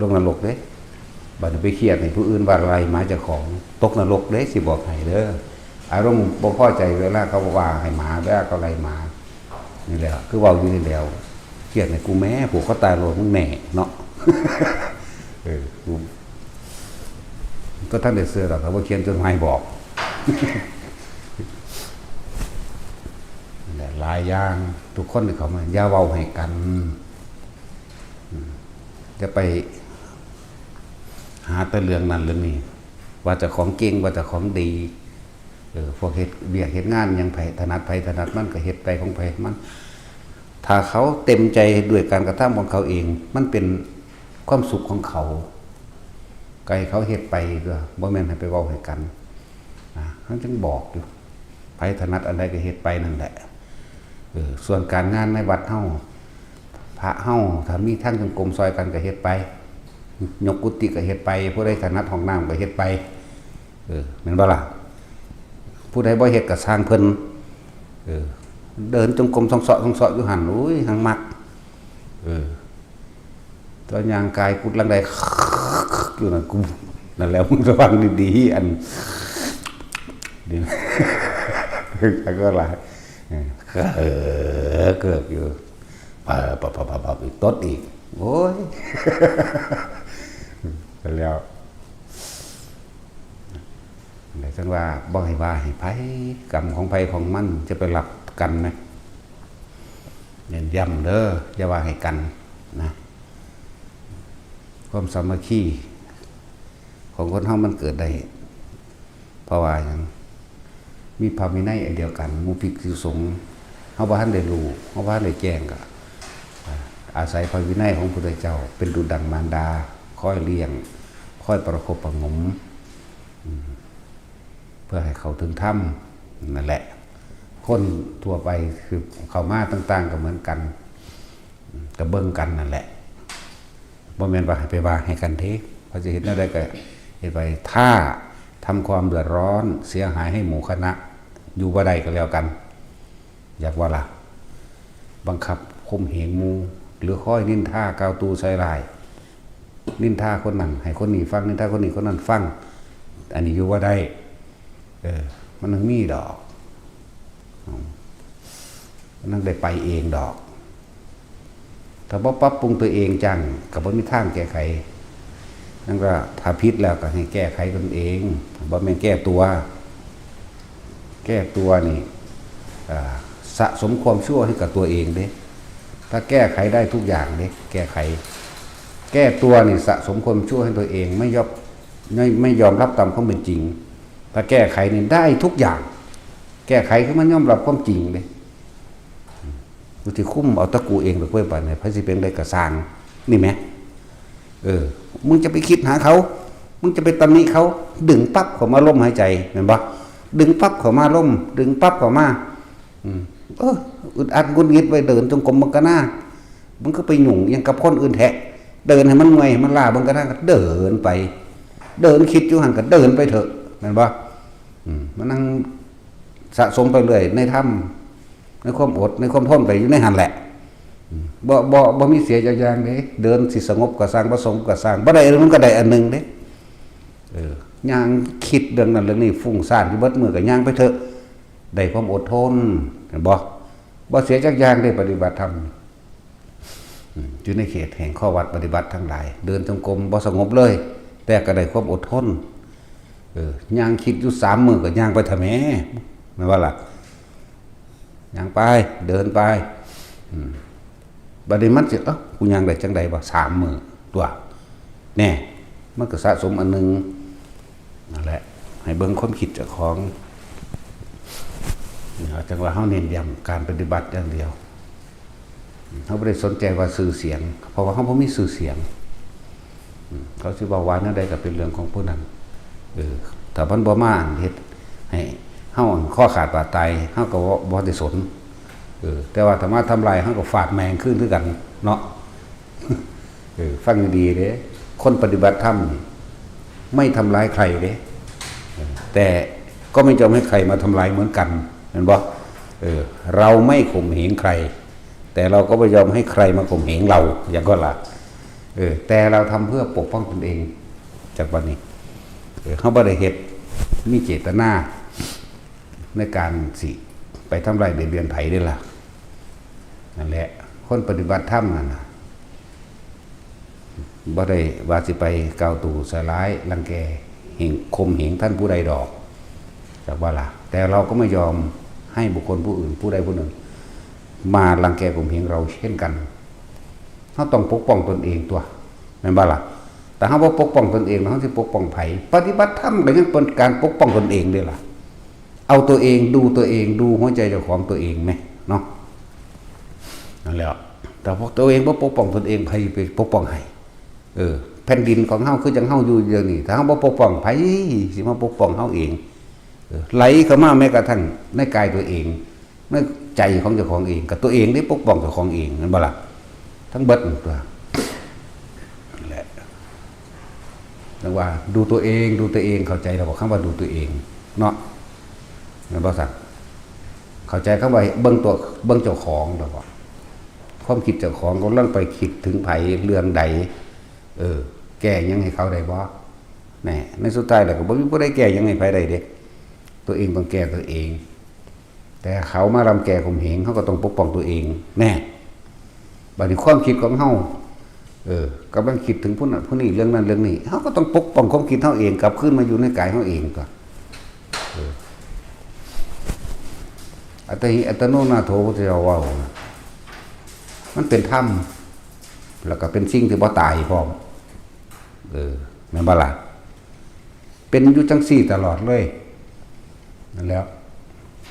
ลงนรกเด้บัดนี้ไปเครียดให้ผู้อื่นว่าอะไรหมาเจ้าของตกนรกเด้สิบอกให้เด้ออารมณ์บ่พอใจเวลาเขาว่าให้หมาเวลาเขาไล่หมานี่แหละคือเว้าอยู่นี่แล้วเครียดให้กูแม่ผูกคอตายโลดมึงแน่เนาะ ก็ท่านได้เสื้อหรอกเขาบ่เขียนจดหมายบอกหลายอย่างทุกคนที่เขามาอย่าเว้าให้กันจะไปหาแต่เรื่องนั้นเรื่องนี้ว่าจะของเก่งว่าจะของดีพวกเฮ็ดเบียกเฮ็ดงานยังไผถนัดมันก็เฮ็ดไปของไผมันถ้าเขาเต็มใจด้วยการกระทำของเขาเองมันเป็นความสุขของเขาไกลเขาเฮ็ดไปก็บ่แม่นให้ไปเว้าให้กันเขาจึงบอกอยู่ไผถนัดอันใดก็เฮ็ดไปนั่นแหละส่วนการงานในวัดเฮาพระเฮาถ้ามีทางจงกรมซอยกันก็เฮ็ดไปยกกุฏิก็เฮ็ดไปผู้ใดถนัดห้องน้ำก็เฮ็ดไปแม่นบ่ล่ะผู้ใดบ่เฮ็ดก็สร้างเพิ่นเดินจงกรมท่องเสาะอยู่หั่นโอ้ยหังมักตัวยางกายกุดลังใดอยู่นั่นกูนั่นแล้วมึงระวังดีๆอันนี่ก็หลายเกิดอยู่ปับอีกต้นอีกโอ้ยแล้วไหนจังว่าบ่ให้ว่าให้ไผกรรมของไผของมันจะไปรับกันนะเน้นย้ำเด้ออย่าว่าให้กันนะความสามัคคีของคนเฮามันเกิดได้เพราะว่าอย่างมีพระวินัยอันเดียวกันหมู่ภิกษุสงฆ์เฮาบ่ทันได้รู้เฮาบ่ทันได้แจ้งก็อาศัยพระวินัยของพระพุทธเจ้าเป็นดุจดั่งมารดาคอยเลี้ยงคอยประคบประหงมเพื่อให้เขาถึงธรรมนั่นแหละคนทั่วไปคือเข้ามาต่างๆก็เหมือนกันก็เบิ่งกันนั่นแหละบ่แม่นว่าให้ไปว่าให้กันเด้พอจะเห็นได้ก็เฮ็ดไปถ้าทำความเดือดร้อนเสียหายให้หมู่คณะอยู่บ่ได้ก็แล้วกันอยากว่าล่ะบังคับข่มเหงหมู่หรือค่อยนินทากาวตูใส่ร้ายนินทาคนนั้นให้คนนี้ฟังนินทาคนนี้คนนั้นฟังอันนี้อยู่ว่าได้มันนึงมีดอกมันนึงได้ไปเองดอกถ้าบ่ปรับปรุงตัวเองจังก็บ่มีทางแก้ไขนั่นก็ถ้าผิดแล้วก็ให้แก้ไขตนเองบ่แม่นแก้ตัวนี่สะสมความชั่วให้กับตัวเองเด้ถ้าแก้ไขได้ทุกอย่างเด้แก้ตัวนี่สะสมความชั่วให้ตัวเองไม่ยอมรับตามความเป็นจริงถ้าแก้ไขนี่ได้ทุกอย่างแก้ไขคือมันยอมรับความจริงเด้กูสิคุ้มเอาตะกูเองหรือเพิ่นปานใดพระสิเป็นได้ก็สร้างนี่แหมมึงจะไปคิดหาเขามึงจะไปตำหนิเขาดึงปั๊บเข้ามาลมหายใจเห็นบ่ ดึงปั๊บเข้ามาล่มดึงปั๊บเข้ามาอึดอัดงุนงิดไว้เดินจงกรมมันก็น่ามันก็ไปหยุ่งยังกับคนอื่นแทะเดินให้มันไงมันลามันก็น่าก็เดินไปเดินคิดอยู่หันก็เดินไปเถอะแม่นบ่มันนั่งสะสมไปเลยในถ้ำในความอดในความทนไปอยู่ในหันแหละบ่มีเสียอย่างเด้เดินสิสงบก็สร้างประสงค์ก็สร้างบ่ได้มันก็ได้อันนึงเด้ย่างคิดเรื่องนั้นเรื่องนี้ฟุ้งซ่านอยู่เบิดมือก็ย่างไปเถอะได้ความอดทนเห็นบ่เสียจักอย่างได้ปฏิบัติธรรมอยู่ในเขตแห่งข้อวัดปฏิบัติทั้งหลายเดินจงกรมบ่สงบเลยแต่ก็ได้ความอดทนย่างคิดอยู่3 มื้อก็ย่างไปทำแม่ไม่ว่าล่ะย่างไปเดินไปบัดนี้มันสิกูย่างได้จังได๋บ่3 มื้อตัวแน่มันก็สะสมอันนึงนั่นแหละให้เบิ่งความคิดเจ้าของจังว่าเฮาเน้นย้ำการปฏิบัติอย่างเดียวเฮาบ่ได้สนใจว่าชื่อเสียงเพราะว่าเฮาบ่มีชื่อเสียงเขาสิว่านั่นใดก็เป็นเรื่องของผู้นั้นถ้าเพิ่นบ่มาเฮ็ดให้เฮาข้อขาดบาดตายเฮาก็บ่ได้สนแต่ว่าถ้ามาทำลายเฮาก็ฟาดแมงขึ้นคือกันเนาะฟังดีๆเด้คนปฏิบัติธรรมไม่ทำร้ายใครเด้แต่ก็ไม่ยอมให้ใครมาทำลายเหมือนกันเห็นบ่เราไม่ข่มเหงใครแต่เราก็ไม่ยอมให้ใครมาข่มเหงเราอย่างก็ล่ะแต่เราทำเพื่อปกป้องตนเองจากวันนี้เขาบ่ได้เฮ็ดมีเจตนาในการสิไปทำลายเบียดไผได้ล่ะนั่นแหละคนปฏิบัติธรรมนั่นน่ะบ่ได้ว่าสิไปกล่าวตู่ใส่ร้ายรังแกเหงข่มเหงท่านผู้ใดดอกจากว่าล่ะแต่เราก็ไม่ยอมให้บุคคลผู้อื่นผู้ใดผู้หนึ่งมารังแกข่มเหงเราเช่นกันเราต้องปกป้องตนเองตัวแม่นบ่ล่ะแต่เฮาบ่ปกป้องตนเองเฮาสิปกป้องไผปฏิบัติธรรมก็ยังเป็นการปกป้องตนเองเด้ล่ะเอาตัวเองดูตัวเองดูหัวใจเจ้าของตัวเองแม่เนาะนั่นแหละแต่พวกตัวเองบ่ปกป้องตนเองไผไปปกป้องให้แผ่นดินของเฮาคือจังเฮาอยู่อย่างนี้ถ้าเฮาบ่ปกป้องไผสิมาปกป้องเฮาเองไหลเข้ามาแม้กระทั่งในกายตัวเองในใจของเจ้าของเองกับตัวเองได้ปกป้องเจ้าของเองนั่นบ่ล่ะทั้งเบิดตัวนั่นแหละจังว่าดูตัวเองเข้าใจเราบอกคำว่าดูตัวเองเนาะนั่นบ่ซั่นเข้าใจคำว่าเบิ่งเจ้าของดอกบ่ความคิดเจ้าของก็ลังไปคิดถึงไผเรื่องใดแก้ยังให้เขาได้บ่แน่ในสุดท้ายแล้วก็บ่มีผู้ใดแก้ยังให้ไผได้เด้ตัวเองต้องแก้ตัวเองแต่เขามารำแก้ข่มเหงเขาก็ต้องปกป้องตัวเองแน่บัดนี้ความคิดของเฮากำลังคิดถึงผู้นั้นผู้นี้เรื่องนั้นเรื่องนี้เฮาก็ต้องปกป้องความคิดเฮาเองกลับคืนมาอยู่ในกายเฮาเองก็อัตหิอัตโนนาโถพุทธเจ้าว่ามันเป็นธรรมแล้วก็เป็นสิ่งที่บ่ตายพร้อมแม่นบ่ล่ะเป็นอยู่จังซี่ตลอดเลยนั่นแล้ว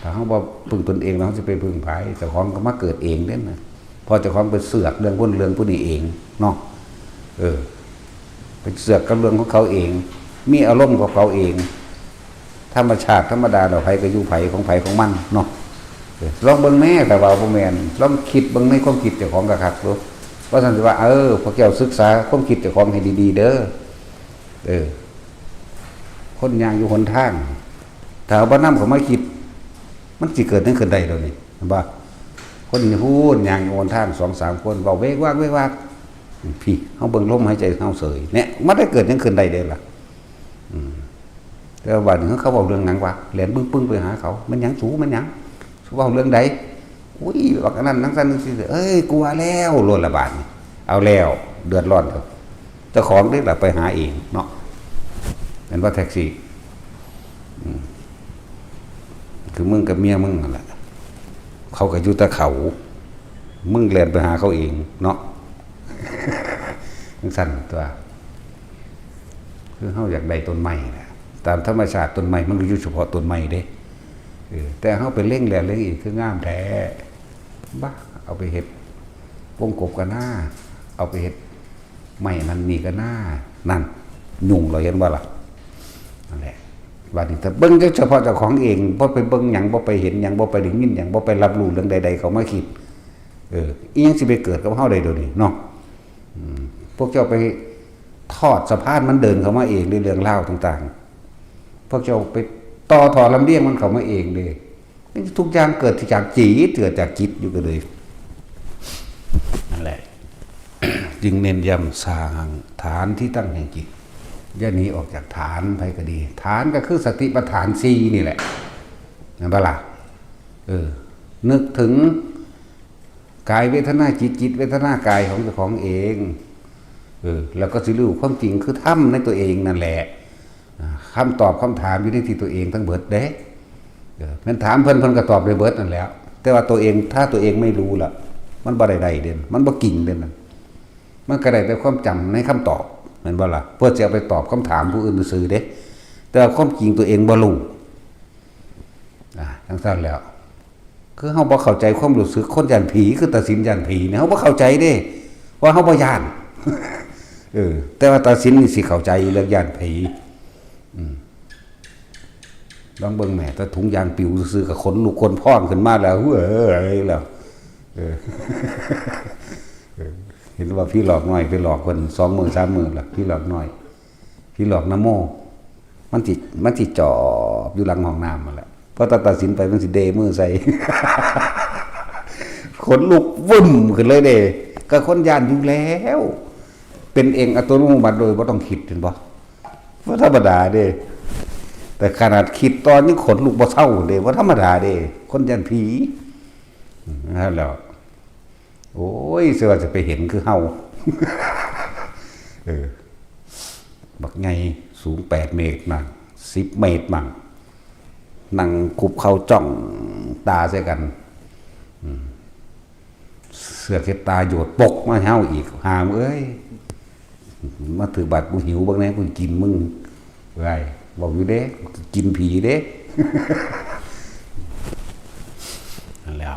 ถ้าเฮาบ่พึ่งตนเองแล้วเฮาสิไปพึ่งไผเจ้าของก็มาเกิดเองเด้นะพอเจ้าของไปเสือกเรื่องพ้นเรื่องผู้นี้เองเนาะไปเสือกกับเรื่องของเขาเองมีอารมณ์ของเขาเองธรรมชาติธรรมดาดอกไผก็อยู่ไผของมันเนาะลองเบิ่งแม่แต่ว่าบ่แม่นลองคิดเบิ่งในความคิดเจ้าของก็คักดูว่าซั่นสิว่าพวกเจ้าศึกษาความคิดเจ้าของให้ดีๆเด้อคนย่างอยู่หนทางถ้าเอาบ่นำเข้ามาคิดมันสิเกิดจังขึ้นได้ดอกนี่เห็นบ่คนนี่พูดย่างอยู่หนทาง 2-3 คนเว้าเวกวากพี่เฮาเบิ่งลมหายใจเฮาเสยเนี่ยมันได้เกิดจังขึ้นได้เด้ล่ะแต่ว่านึงเขาเว้าเรื่องหยังวะแหลนปึ้งๆไปหาเขามันหยังสูมันหยังเว้าเรื่องใดอุ้ยบักอันนั้นจังซั่นจังซี่กลัวแล้วโลดละบาดนี่เอาแล้วเดือดร้อนครับเจ้าของนี่ล่ะไปหาเองเนาะเป็นว่าแท็กซี่คือมึงกับเมียมึงนั่นแหละเขาก็อยู่แต่เขามึงแล่นไปหาเขาเองเนาะจังซั่นตัวคือเฮาอยากได้ต้นไม้แหละตามธรรมชาติต้นไม้มันก็อยู่เฉพาะต้นไม้เด้แต่เฮาไปเล่งแล้วเล่งอีกคืองามแท้บ้าเอาไปเฮ็ดวงกบกันหน้าเอาไปเฮ็ดไม้นั่นนี่กันหน้านั่นยุ่งเราเห็นว่าล่ะนั่นแหละ บัดนี้ถ้าเบิ่งเฉพาะเจ้าของเองบ่ไปเบิ่งหยังบ่ไปเห็นหยังบ่ไปได้ยินหยังบ่ไปรับรู้เรื่องใดๆเขามาคิดอีหยังสิไปเกิดกับเฮาได้เดี๋ยวนี้เนาะพวกเจ้าไปทอดสะพานมันเดินเข้ามาเองในเรื่องราวต่างๆพวกเจ้าไปต่อถอลำเลียงมันเข้ามาเองเลยทุกอย่างเกิดจากจิตเกิดจากจิตอยู่กันเลยนั่นแหละ จึงเน้นย้ำสร้างฐานที่ตั้งแห่งจิตอย่าหนีออกจากฐานไปก็ดี ฐานก็คือสติปัฏฐาน4นี่แหละนั่นปะล่ะนึกถึงกายเวทนาจิตจิตเวทนากายของเจ้าของเองแล้วก็สิรู้ความจริงคือถ้ำในตัวเองนั่นแหละคำตอบคำถามอยู่ในที่ตัวเองทั้งเบิดเด้มันถามเพิ่นก็ตอบได้เบิดนั่นแหล้วแต่ว่าตัวเองถ้าตัวเองไม่รู้ล่ะมันบ่ได้เด่นมันบ่กิ่งเด่นมันก็ได้แต่ความจำในคำตอบเหมือนบ่ล่ะเพื่อจะเอาไปตอบคำถามผู้อื่นซื่อเด้แต่ความจริงตัวเองบ่รู้ทั้งสั้นแล้วคือเฮาบ่เข้าใจความรู้สึกคนย่านผีคือตัดสินย่านผีเนี่ยเฮาบ่เข้าใจเด้ว่าเฮาบ่ย่านแต่ว่าตัดสินนี่สิเข้าใจเรื่องย่านผีลองเบิ่งแม่ถ้าถุงยางปิวซื้อกับขนลูกคนพ่องขึ้นมาแล้วอะไรแล้วเห็นว่าพี่หลอกน้อยไปหลอกคน2 มื้อ 3 มื้อล่ะพี่หลอกน้อยพี่หลอกน้ำโมมันสิจอบอยู่หลังห้องน้ำมาแล้วพอตัดสินไปมันสิเดมือใส่ ขนลุกวุ่นขึ้นเลยเด้ก็คนย่านอยู่แล้วเป็นเองอัตโนมัติโดยบ่ต้องคิดเห็นบ่บ่ธรรมดาเด้แต่ขนาดคิดตอนนี้ขนลุกบ่เศร้าเด้บ่ธรรมดาเด้คนย่านผีนั่นแหละโอ้ยเสือจะไปเห็นคือเฮาบักไงสูง8 เมตรมั่ง10 เมตรมั่งนั่งคุบเข่าจ้องตาใส่กันเสือเก็บตาโยดปกมาเฮาอีกหามเอ้ยมาถือบัตรกูหิวบางแน่กูกินมึงไรบอกอยู่เด้กินผีเด้นั่นแหละ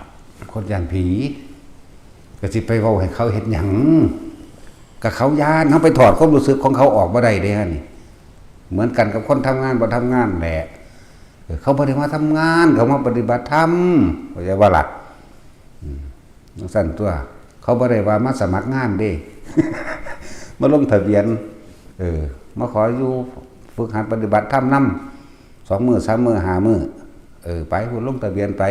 คนย่านผีก็สิไปเว้าให้เขาเห็นหยังกับเขาย่านเขาไปถอดความรู้สึกของเขาออกบ่ได้เด้ฮะนี่เหมือนกันกับคนทำงานบ่ทำงานแหละเขาบ่ได้มาทำงานเขามาปฏิบัติธรรมเข้าใจว่าล่ะสั่นตัวเขาบ่ได้ว่ามาสมัครงานเด้ มาลงทะเบียนมาขออยู่ฝึกหัดปฏิบัติธรรมนำ2 มื้อ 3 มื้อ 5 มื้อไปคุณลงทะเบียนไป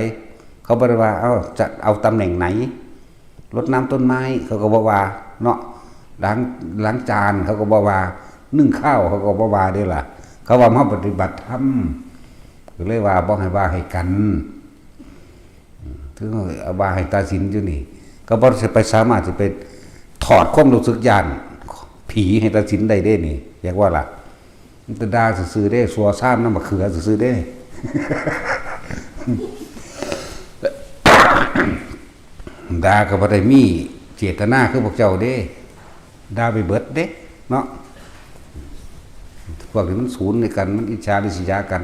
เขาบ่ได้ว่าจะเอาตำแหน่งไหนรดน้ำต้นไม้เขาก็บ่ว่าเนาะล้างจานเขาก็บ่ว่านึ่งข้าวเขาก็บ่ว่าเด้ล่ะเขาว่ามาปฏิบัติธรรมก็เลยว่าบ่ให้ว่าให้กันถึงเอาว่าให้ตัดสินอยู่นี่ก็บ่สิไปสามารถสิไปถอดความรู้สึกย่านผีให้ตัดสินได้เด้นี่อยากว่าล่ะมันจะด่าซื่อๆเด้สัวซ่ามน้ำมะเขือซื่อๆเด้ ด่าก็บ่ได้มีเจตนาคือพวกเจ้าเด้ด่าไปเบิดเด้เนาะพวกนี้มันศูนย์ในกันมันอิจฉาริษยากัน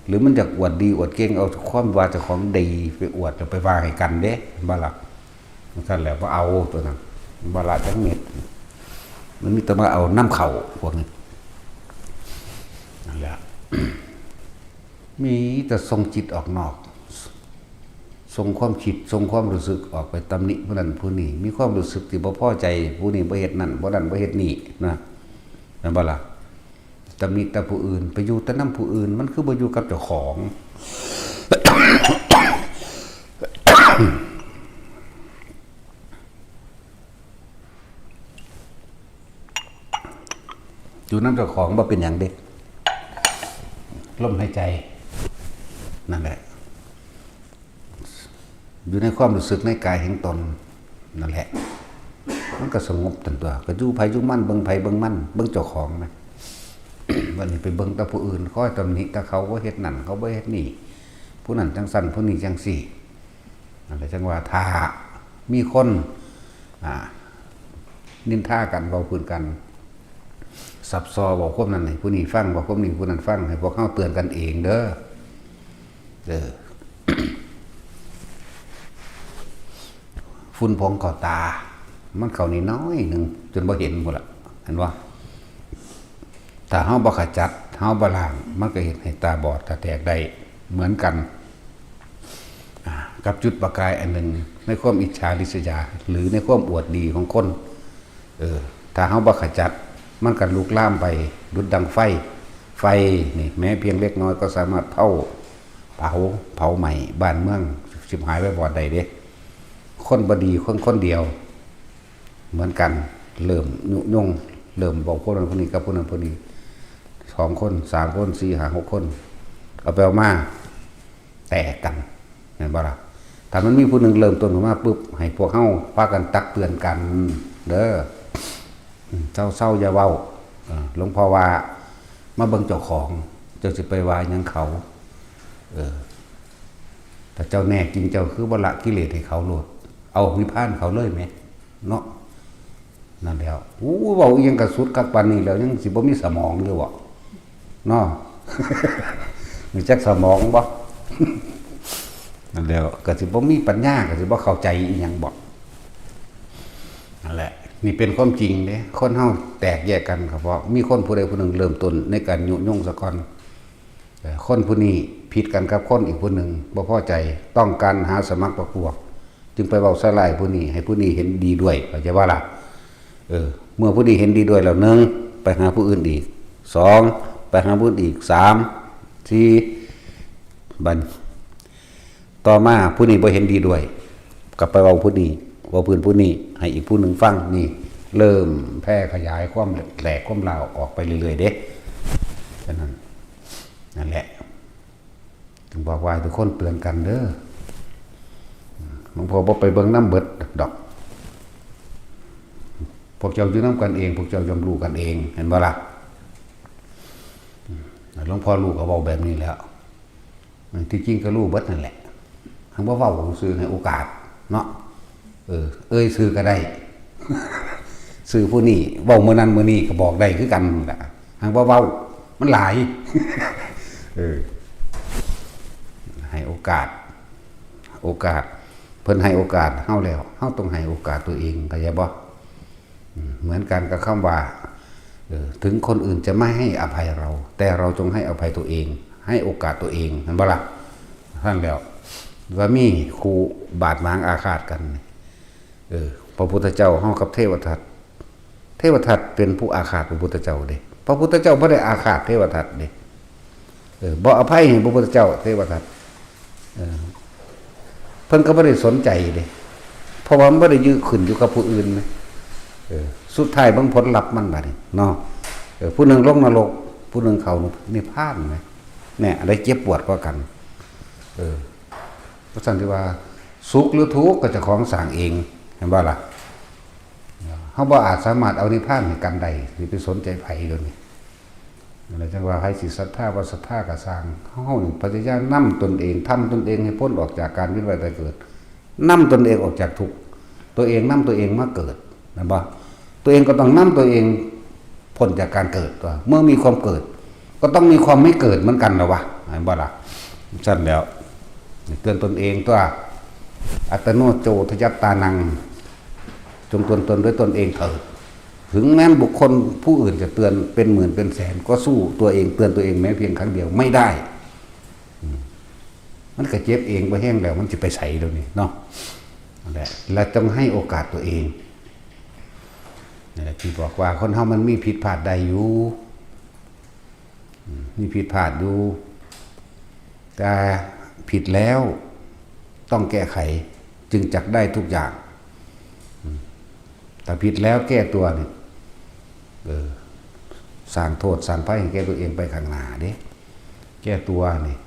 หรือมันอยากอวดดีอวดเก่งเอาความว่าเจ้าของดีไปอวดจะไปว่าให้กันเด้บ่ล่ะนั่นแหละบ่เอาตัวนั้นบ่ล่ะจังเม็ดมันมีแต่มาเอาน้ำเข้าพวกนี้นั่นแหละ มีแต่ทรงจิตออกนอกทรงความคิดทรงความรู้สึกออกไปตำหนิผู้นั้นผู้นี้มีความรู้สึกที่บ่พอใจผู้นี้บ่เฮ็ดนั่นบ่นั่นบ่เฮ็ดนี่นะนั่นบ่ล่ะตำหนิแต่ผู้อื่นไปอยู่แต่นำผู้อื่นมันคือบ่อยู่กับเจ้าของ อยู่นำเจ้าของบ่เป็นหยังเด้ลมหายใจนั่นแหละอยู่ในความรู้สึกในกายแห่งตนนั่นแหละมันก็สงบตันตัวก็อยู่ไผอยู่มั่นเบิ่งไผเบิ่งมั่นเบิ่งเจ้าของนะ วันนี้ไปเบิ่งแต่ผู้อื่นคอยตำหนิแต่เขาบ่เฮ็ดนั่นเขาบ่เฮ็ดนี่ผู้นั้นจังสั่นผู้นี้จังสี่นั่นแหละจังว่าถ้ามีคนนินทากันเว้าพื้นกันสับซอบอกความนั้นให้ผู้นี้ฟังบอกความนี้ผู้นั้นฟังให้พวกเฮาเตือนกันเองเด้อ ฝุ่นพองเข้าตามันเข้านี่น้อยนึงจนบ่เห็นหมดละเห็นบ่ถ้าเฮาบ่ขจัด เท้าบาลางมันก็เห็นให้ตาบอดตาแตกได้เหมือนกันกับจุดประกายอันหนึ่งในความอิจฉาริษยาหรือในความอวดดีของคนถ้าเฮาบ่ขจัดมันก็ลุกลามไปดุจดังไฟนี่แม้เพียงเล็กน้อยก็สามารถเผาใหม่บ้านเมืองสิบหายไปบ่อใดเด้คนบดีคนเดียวเหมือนกันเริ่มยุยงเริ่มบอกพวกนั้นพวกนี้กับพวกนั้นพวกนี้2 คน3 คน4 5 6 คนเอาไปเอามาแตกกันเห็นบ่ล่ะถ้ามันมีผู้หนึ่งเริ่มต้นขึ้นมาปุ๊บให้พวกเฮาพากันตักเตือนกันเด้อเศร้าอย่าเว้าหลวงพ่อว่ามาเบิ่งเจ้าของเจ้าสิไปว่าหยังเขาแต่เจ้าแน่จริงเจ้าคือบ่ละกิเลสให้เขาโลดเอานิพพานเขาเลยไหมเนาะนั่นแล้วเว้าอีหยังก็สุดคักปานนี้แล้วยังสิบ่มีสมองอยู่บ่เนาะ มีจักสมองบ่ นั่นแล้วก็สิบ่มีปัญญาก็สิบ่เข้าใจอีหยังบ่นั่นแหละนี่เป็นความจริงเด้คนเฮาแตกแยกกันก็เพราะมีคนผู้ใดผู้หนึ่งเริ่มต้นในการยุยงซะก่อนคนผู้นี้ผิดกันกับคนอีกผู้หนึ่งบ่พอใจต้องการหาสมัครพวกจึงไปเว้าใส่ร้ายผู้นี้ให้ผู้นี้เห็นดีด้วยเข้าใจว่าล่ะเมื่อผู้นี้เห็นดีด้วยแล้ว1ไปหาผู้อื่นอีก2ไปหาผู้อื่นอีก3 4บัดต่อมาผู้นี้บ่เห็นดีด้วยกลับไปเว้าผู้นี้เว้าพื้นผู้นี้ให้อีกผู้หนึ่งฟังนี่เริ่มแพร่ขยายความแหลกความลาวออกไปเรื่อยๆเด้ฉะนั้นนั่นแหละถึงบอกว่าทุกคนเตือนกันเด้อหลวงพ่อบ่ไปเบิ่งน้ำเบิดดอกพวกเจ้าอยู่น้ำกันเองพวกเจ้าย่อมรู้กันเองเห็นบ่ล่ะหลวงพ่อรู้ก็เว้าแบบนี้แล้วที่จริงก็รู้เบิดนั่นแหละหังบ่เว้าซื่อให้โอกาสเนาะซื่อก็ได้ ซื่อผู้นี้เว้ามื้อนั้นมื้อนี้ก็บอกได้คือกันล่ะหังบ่เว้ามันหลาย ให้โอกาสเพิ่นให้โอกาสเฮาแล้วเฮาต้องให้โอกาสตัวเองเข้าใจบ่เหมือนกันกับคำว่าถึงคนอื่นจะไม่ให้อภัยเราแต่เราจงให้อภัยตัวเองให้โอกาสตัวเองเห็นบ่ล่ะท่านแล้วว่ามีครูบาดหมางอาฆาตกันพระพุทธเจ้าเฮากับเทวทัตเป็นผู้อาฆาตพระพุทธเจ้าเด้พระพุทธเจ้าบ่ได้อาฆาตเทวทัตเด้บ่อภัยให้พระพุทธเจ้าเทวทัตเพิ่นก็บ่ได้สนใจเด้เพราะว่ามันบ่ได้ยื้อขึ้นอยู่กับผู้อื่นนะสุดท้ายเบิ่งผลลัพธ์มันบัดนี้เนาะผู้หนึงลงนรกผู้หนึงเข้านิพพานนะเนี่ยอะไรเจ็บปวดกว่ากันเพราะฉะนั้นที่ว่าสุขหรือทุกข์ก็เจ้าของสร้างเองเห็นบ่ล่ะเฮาบ่อาจสามารถเอานิพพานให้กันได้สิไปสนใจไผเดี๋ยวนี้อะไรจังว่าให้สิศรัทธาว่าศรัทธาก็สร้างเฮานี่พยายามนำตนเองทำตนเองให้พ้นออกจากการเวียนว่ายตายเกิดนำตนเองออกจากทุกข์ตัวเองนำตัวเองมาเกิดแม่นบ่ตัวเองก็ต้องนำตัวเองพ้นจากการเกิดตัวเมื่อมีความเกิดก็ต้องมีความไม่เกิดเหมือนกันล่ะวะเห็นบ่ล่ะซั่นแล้วเตือนตนเองตัวอัตโนโจทยัตตานังจงเตือนตนด้วยตนเองเถิดถึงแม้บุคคลผู้อื่นจะเตือนเป็นหมื่นเป็นแสนก็สู้ตัวเองเตือนตัวเองแม้เพียงครั้งเดียวไม่ได้มันก็เจ็บเองบ่แห้งแล้วมันจะไปใส่เดี๋ยวนี้เนาะนั่นแหละและต้องให้โอกาสตัวเองนี่แหละที่บอกว่าคนเฮามันมีผิดพลาดได้อยู่มีผิดพลาดอยู่แต่ผิดแล้วต้องแก้ไขจึงจักได้ทุกอย่างแต่ผิดแล้วแก้ตัวนี่สร้างโทษสร้างภัยให้แก้ตัวเองไปข้างหน้าเด้แก้ตัวนี่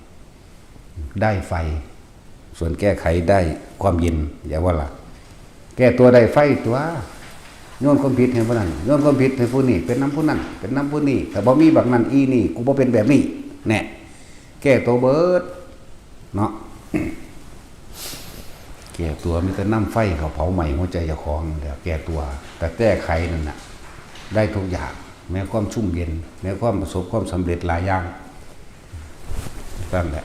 ได้ไฟส่วนแก้ไขได้ความเย็นอย่าว่าล่ะแก้ตัวได้ไฟตัวโยนความผิดให้ผู้นั้นโยนความผิดให้ผู้นี้เป็นน้ำผู้นั้นเป็นน้ำผู้นี้แต่บ่มีบักนั้นอีนี่กูบ่เป็นแบบนี้แน่แก้ตัวเบิดเนาะ แก้ตัวมีแต่น้ำไฟเขาเผาใหม่หัวใจเจ้าของเดี๋ยวแก้ตัวแต่แก้ไขนั่นน่ะได้ทุกอย่างแม้ความชุ่มเย็นแม้ความประสบความสำเร็จหลายอย่างนั่นแหละ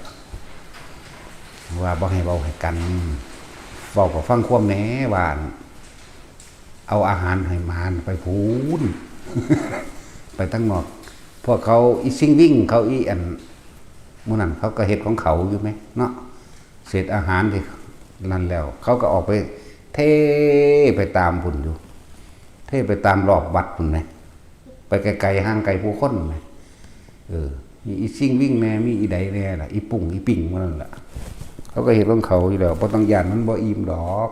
ว่าบ่ให้เบาให้กันเบาก็ฟังความแหน่ว่าเอาอาหารให้มารไปพูน ไปตั้งนอก พวกเขาอีซิ่งวิ่งเขาอีอันมื้อนั้นเขาก็เฮ็ดของเขาอยู่ไหมเนาะเศษอาหารที่นั่นแล้วเขาก็ออกไปเทไปตามพุ่นอยู่เทไปตามรอบวัดพุ่นไหมไปไกลๆห่างไกลผู้คนไหมมีอีซิ่งวิ่งแน่มีอีใดแน่ล่ะอีปุ่งอีปิ่งมันนั่นล่ะเขาก็เห็นของเขาอยู่แล้วบ่ต้องย่านมันบ่อิ่มดอก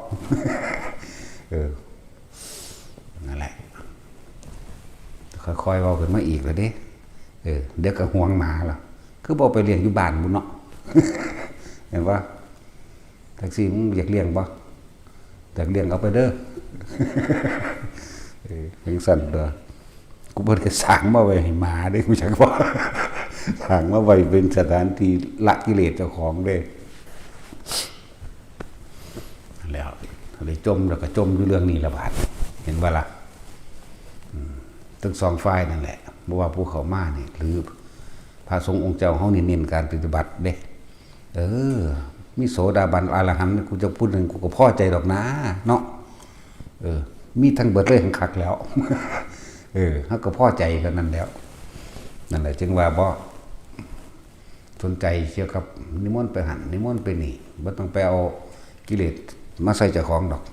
นั่นแหละค่อยๆเว้าขึ้นมาอีกแล้วเด้เดี๋ยวก็ห่วงหมาล่ะคือบ่ไปเลี้ยงอยู่บ้านบุญเนาะ เห็นว่าแท็กซี่มึงอยากเลี้ยงบ่อยากเลี้ยงเอาไปเด้อ ยังสั่นเด้อกูบ่ได้สร้างมาไว้ให้หมาเด้กูจักว่า สร้างมาไว้เป็นสถานที่ละกิเลสเจ้าของเด้แล้วเลยจมแล้วก็จมอยู่เรื่องนี้ละบาดเห็นว่าล่ะทั้งสองฝ่ายนั่นแหละบ่ว่าผู้เขามานี่หรือพระสงฆ์องค์เจ้าเฮานี่เน้นการปฏิบัติเด้มีโสดาบันอรหันต์กูจะพูดนึงกูก็พอใจดอกนะเนาะมีทั้งเบิดเลยทั้งคักแล้วเฮาก็พอใจกันนั่นแล้วนั่นแหละจึงว่าบ่สนใจเกี่ยวกับนิมนต์ไปหันนิมนต์ไปนี่บ่ต้องไปเอากิเลสมาใส่เจ้าของดอก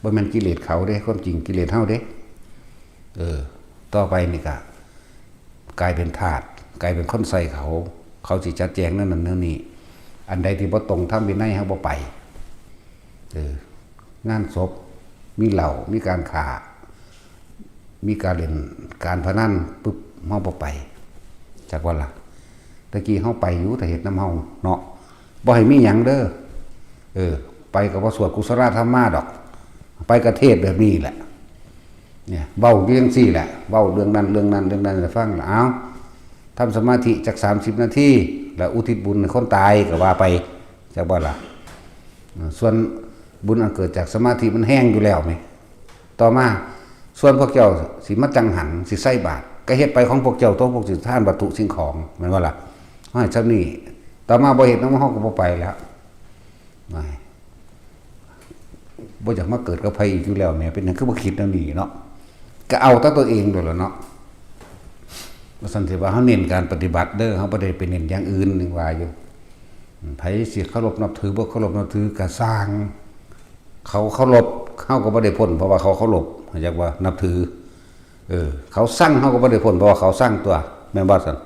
บ่แม่นกิเลสเขาเด้ความจริงกิเลสเฮาเด้ต่อไปนี่ก็กลายเป็นทาสกลายเป็นคนใส่เขาสิจัดแจงนั่นนี่อันใดที่บ่ตรงธรรมวินัยเฮาบ่ไปงานศพมีเหล้ามีการฆ่ามีการเล่นการพนันปึ๊บเฮาบ่ไปจักว่าล่ะตะกี้เฮาไปอยู่แต่เฮ็ดน้ำเฮาเนาะบ่ให้มีหยังเด้อไปก็บ่สวดกุศลธรรมะดอกไปกระเทศแบบนี้แหละเนี่ยเว้าเรื่องซี่แหละเว้าเรื่องนั้นให้ฟังแล้วเอาทำสมาธิจัก30นาทีแล้วอุทิศบุญให้คนตายก็ว่าไปจักบ่ล่ะส่วนบุญอันเกิดจากสมาธิมันแห้งอยู่แล้วไหมต่อมาส่วนพวกเจ้าสิมาจังหันสิใส่บาตรก็เฮ็ดไปของพวกเจ้าตัวพวกสิท่านวัตถุสิ่งของแม่นบ่ล่ะให้ซำนี้ต่อมาบ่เฮ็ดนำเฮาก็บ่ไปแล้วไม่บ่อยากมาเกิดกับไผอีกอยู่แล้วแม่เป็นหยังคือบ่คิดแนวนี้เนาะก็เอาแต่ตัวเองโดดแล้วเนาะว่าซั่นสิว่าเฮาเน้นการปฏิบัติเด้อเฮาบ่ได้ไปเน้นอย่างอื่นนึงว่าอยู่ไผสิเคารพนับถือบ่เคารพนับถือก็สร้างเขาเคารพเฮาก็บ่ได้พ้นเพราะว่าเขาเคารพเรียกว่านับถือเขาสร้างเฮาก็บ่ได้พ้นเพราะว่าเขาสร้างตัวแม่นบ่ซั่น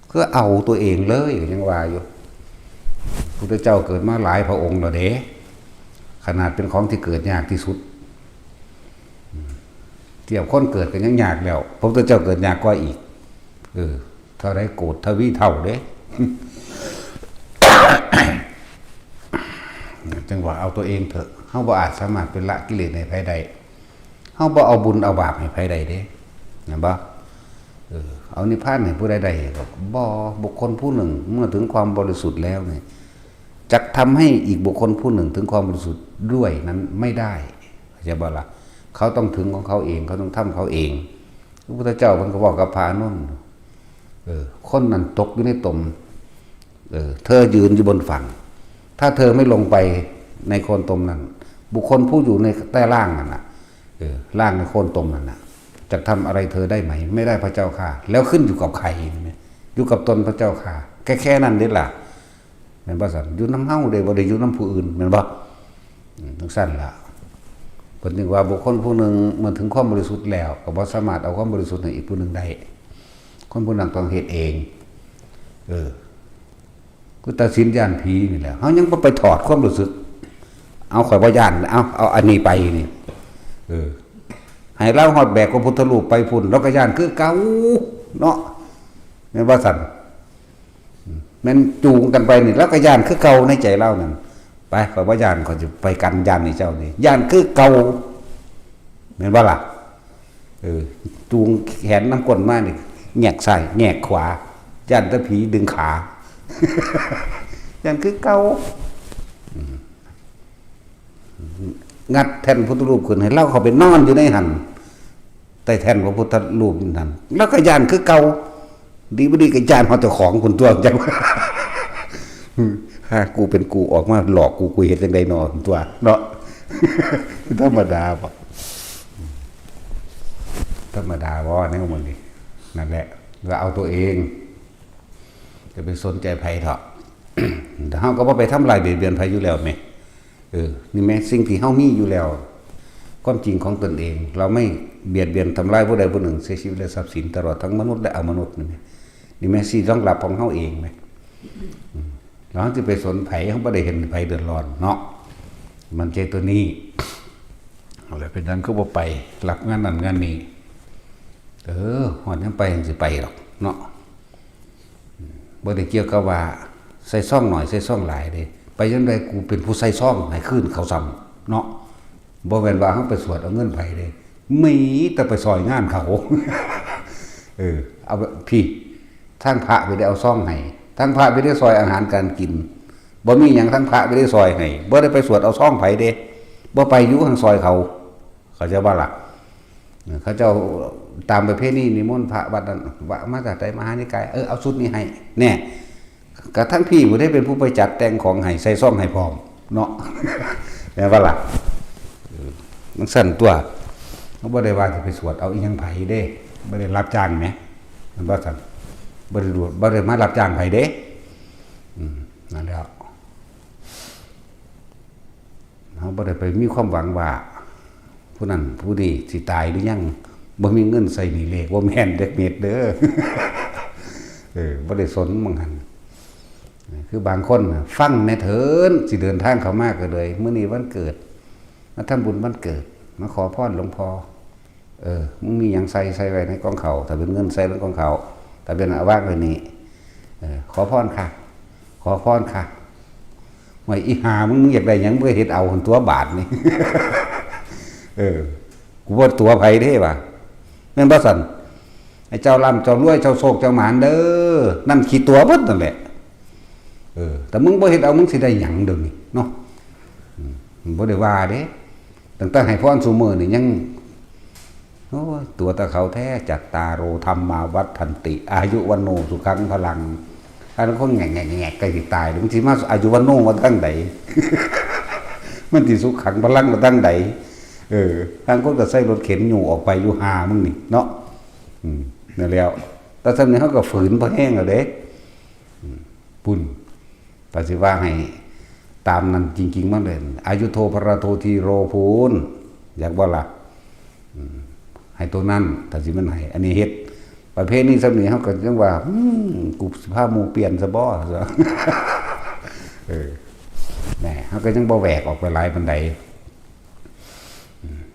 คือเอาตัวเองเลยยังว่าอยู่พุทธเจ้าเกิดมาหลายพระองค์แล้วเด้ขนาดเป็นของที่เกิดยากที่สุดเทียบคนเกิดก็ยังยากแล้วพระพุทธเจ้าเกิดยากกว่าอีกเท่าไรโกรธทวีเท่าเด้ จังว่าเอาตัวเองเถอะเฮาบ่อาจสามารถเป็นละกิเลสให้ไผได้เฮาบ่เอาบุญเอาบาปให้ไผได้เด้เห็นบ่เอานิพพานให้ผู้ใดได้ก็บ่บุคคลผู้หนึ่งเมื่อถึงความบริสุทธิ์แล้วเนี่ยจักทำให้อีกบุคคลผู้หนึ่งถึงความบริสุทธิ์ด้วยนั้นไม่ได้เข้าใจบ่ล่ะเขาต้องถึงของเขาเองเขาต้องทำเขาเองพระพุทธเจ้าเพิ่นก็บอกกับพระอานนท์คนนั้นตกอยู่ในตมเธอยืนอยู่บนฝั่งถ้าเธอไม่ลงไปในโคลนตมนั้นบุคคลผู้อยู่ในใต้ล่างนั่นน่ะล่างในโคลนตมนั่นน่ะจะทำอะไรเธอได้ไหมไม่ได้พระเจ้าค่ะแล้วขึ้นอยู่กับใครอยู่กับตนพระเจ้าค่ะแค่นั้นเด้ล่ะแม่นบ่ซั่นอยู่นำเฮาเด้บ่ได้อยู่นำผู้อื่นแม่นบ่จังซั่นล่ะเพิ่นถึงว่าบุคคลผู้หนึ่งเมื่อถึงความบริสุทธิ์แล้วก็บ่สามารถเอาความบริสุทธิ์ให้อีกผู้หนึ่งได้คนผู้นั้นต้องเฮ็ดเองกูตัดสินย่านผีนี่แหละเฮายังบ่ไปถอดความรู้สึกเอาข่อยบ่ย่านเอาอันนี้ไปนี่ให้เราฮอดแบกพระพุทธรูปไปพุ่นเราก็ย่านคือเก่าเนาะแม่นว่าซั่นแม่นจูงกันไปนี่แล้วก็ย่านคือเก่าในใจเรานั่นไปข่อยบ่ย่านข่อยสิไปกันย่านนี่เจ้านี่ย่านคือเก่าแม่นบ่ล่ะจูงแขนน้ำก้นมานี่แงกซ้ายแงกขวาย่านตะผีดึงขาย่านคือเก่างัดแท่นพุทธรูปขึ้นให้เราเข้าไปนอนอยู่ในหันใต้แท่นพระพุทธรูปนั่นแล้วก็ย่านคือเก่าดีบ่ดีก็ย่านเฮาเจ้าของคนตัวจังถ้ากูเป็นกูออกมาหลอกกูเฮ็ดจังได๋เนาะตัวเนาะธรรมดาบ่ธรรมดาบ่ในของมึงนี่นั่นแหละ ว่าเอาตัวเองจะไปสนใจไผเถาะ แต่เฮาก็บ่ไปทำลายเบียดเบียนไผอยู่แล้วแม่นี่แม่สิ่งที่เฮามีอยู่แล้วความจริงของตนเองเราไม่เบียดเบียนทำลายผู้ใดผู้หนึ่งเสียชีวิตและทรัพย์สินตลอดทั้งมนุษย์และอมนุษย์นี่แม่สิต้องรับของเฮาเองแม่เราจะไปสนไผเฮาบ่ได้เห็นไผเดือดร้อนเนาะมันใจตัวนี้เอาล่ะเป็นนั้นก็บ่ไปรับงานนั้นงานนี้ฮอดยังไปจังสิไปหรอกเนาะบ่ได้เกี่ยวกับว่าใส่ซ่องหน่อยใส่ซ่องหลายเด้ไปจังไดกูเป็นผู้ใส่ซ่องให้คืนเขาซ้ำเนาะบ่แม่นว่าเฮาไปสวดเอาเงินไผเด้มีแต่ไปซอยงานเขา เอาพี่ทางพระไปได้เอาซ่องให้ทางพระไปได้ซอยอาหารการกินบ่มีหยังทางพระไปได้ซอยให้บ่ได้ไปสวดเอาซ่องไผเด้บ่ไปอยู่ทางซอยเขาจะว่าล่ะเขาเจ้าตามประเพณีนิมนต์พระวัดนั้นว่ามาจากไหนมหานิกายเอาชุดนี้ให้แน่กระทั่งพี่บ่ได้เป็นผู้ไปจัดแต่งของให้ใส่ซ่องให้พร้อมเนาะ แม่ว่าล่ะมันสั่นตัวเขาบ่ได้ว่าจะไปสวดเอาอีหยังไผเด้บ่ได้รับจ้างแหมมันบ่สั่นบ่ได้มารับจ้างไผเด้นั่นแหละเขาบ่ได้ไปมีความหวังว่าผู้นั้นผู้นี้สิตายหรือยังบ่มีเงินใส่หนี้เลขบ่แม่นเด็กเม็ดเด้อบ่ได้สนมั่งหั่นคือบางคนฟังแน่เถินสิเดินทางเข้ามาก็เลยมื้อนี้วันเกิดมาทำบุญวันเกิดมาขอพรหลวงพ่อมึงมีหยังใส่ไว้ในกองเขาถ้าเป็นเงินใส่ในกองเขาถ้าเป็นอาวาสไว้นี่ขอพรค่ะขอพรค่ะไว้อีหามึงอยากได้หยังบ่เฮ็ดเอาคนตัวบาทนี่ กูบ่ตัวไผเด้ว่ะแม่นบ่ซั่นไอ้เจ้าร่ำเจ้ารวยเจ้าโชคเจ้าหมานเด้อนั่นขี้ตัวเบิดนั่นแหละแต่มึงบ่เฮ็ดเอามึงสิได้หยังเด้อนี่เนาะบ่ได้ว่าเด้ตั้งแต่ให้พรซุมื้อนี่ยังโอ้ยตัวตะเขาแท้จัตตาโรธรรมาวัฏทันติอายุวันโนสุขังพลังอันนั้นคนแง่ๆๆใกล้สิตายบางทีมาอายุวันโนมาตั้งใด มันสิสุขังพลังมาตั้งใดทางคนก็ใส่รถเข็นอยู่ออกไปอยู่หามึงนี่เนาะนั่นแล้วแต่ซั่นนี่เฮาก็ฝืนบ่แห้งแล้วเด้ปุ่นปฏิว่าให้ตามนั้นจริงๆมันเลยอายุโทภรโททีโรพูนอยากบ่ล่ะให้ตัวนั้นถ้าสิมันให้อันนี้เฮ็ดประเภทนี้ซำนี้เฮาก็จังว่ากูสิพาหมู่เปลี่ยนซะบ่ซะ แหน่เฮาก็ยังบ่แหวกออกไปหลายปานใด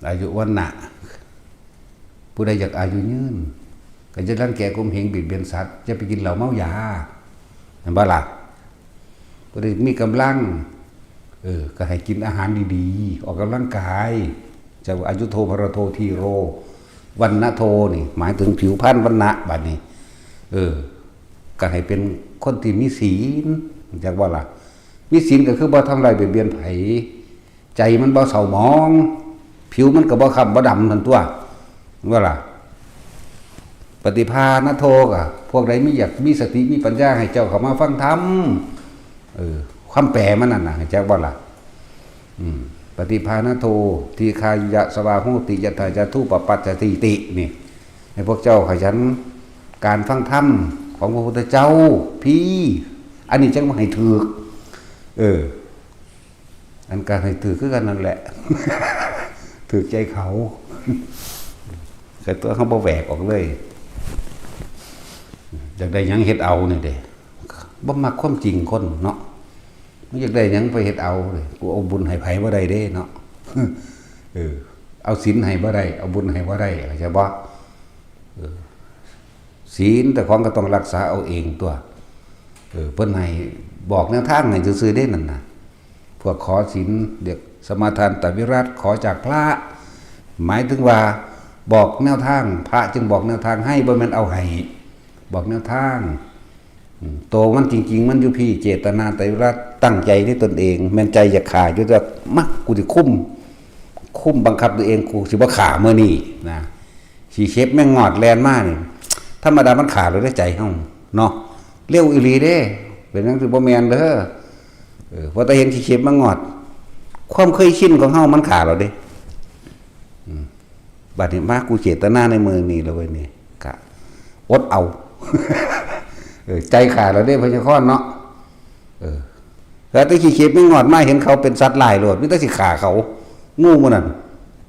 อายุวันนะผู้ใดอยากอายุยืนก็จะรังแกข่มเหงเบียดเบียนสัตว์จะไปกินเหล้าเมายาเห็นบ่ล่ะผู้ใดมีกำลังก็ให้กินอาหารดีๆออกกำลังกายจะอายุโทภรโททีโรวันนะโทนี่หมายถึงผิวพรรณวันนะบัดนี้ก็ให้เป็นคนที่มีศีลจักว่าล่ะมีศีลก็คือบ่ทำลายเบียดเบียนไผใจมันบ่เศร้าหมองผิวมันก็บ่ค้ำบ่ดำนั่นตัวว่าล่ะปฏิภาณโทก็พวกใดมีอยากมีสติมีปัญญาให้เจ้าเข้ามาฟังธรรมความแปลมันนั่นน่ะให้จักว่าล่ะปฏิภาณโททีคายะสวาโหติยะทายะทุปปัจจติตินี่ให้พวกเจ้าขยันการฟังธรรมของพระพุทธเจ้าพี่อันนี้จังว่าให้ถูกอันการให้ถูกคือกันนั่นแหละ ถูกใจเขาแต่ตัวเขาบ่แหวกออกเลยอยากได้หยังเฮ็ดเอานี่เด้บ่มักความจริงคนเนาะมันอยากได้หยังไปเฮ็ดเอาเลยกูเอาบุญให้ไผบ่ได้เด้เนาะ เอาศีลให้บ่ได้เอาบุญให้บ่ได้เข้าใจบ่ศีลแต่ของก็ต้องรักษาเอาเองตัวเพิ่นให้บอกแนวทางให้ซื่อๆได้นั่นน่ะพวกขอศีลเด็กสมาทานตวิรัติขอจากพระหมายถึงว่าบอกแนวทางพระจึงบอกแนวทางให้บ่แม่นเอาให้บอกแนวทางโตมันจริงๆมันอยู่พี่เจตนาตวิรัติตั้งใจในตนเองแม่นใจอยากฆ่าอยู่แต่มักกูสิคุ้มบังคับตัวเองกูสิบ่ฆ่ามื้อนี้นะสิเข็บแม่งงอดแลนมานี่ธรรมดามันฆ่าโดยใจเฮาเนาะเร็วอีหลีเด้เป็นจังสิบ่แม่นเด้อพอตาเห็นสิเข็บมางอดความเคยชินของเฮามันฆ่าเราเด้บัดนี้มากูเจตนาในมือนี่แล้วเว้ยนี่กะอดเอา ใจขาดแล้วเด้พญาคอนเนาะแล้วตะขี้เข็บไม่งอดมาเห็นเขาเป็นสัตว์หลายโลดมิตรสิขาเขางูมันนั่น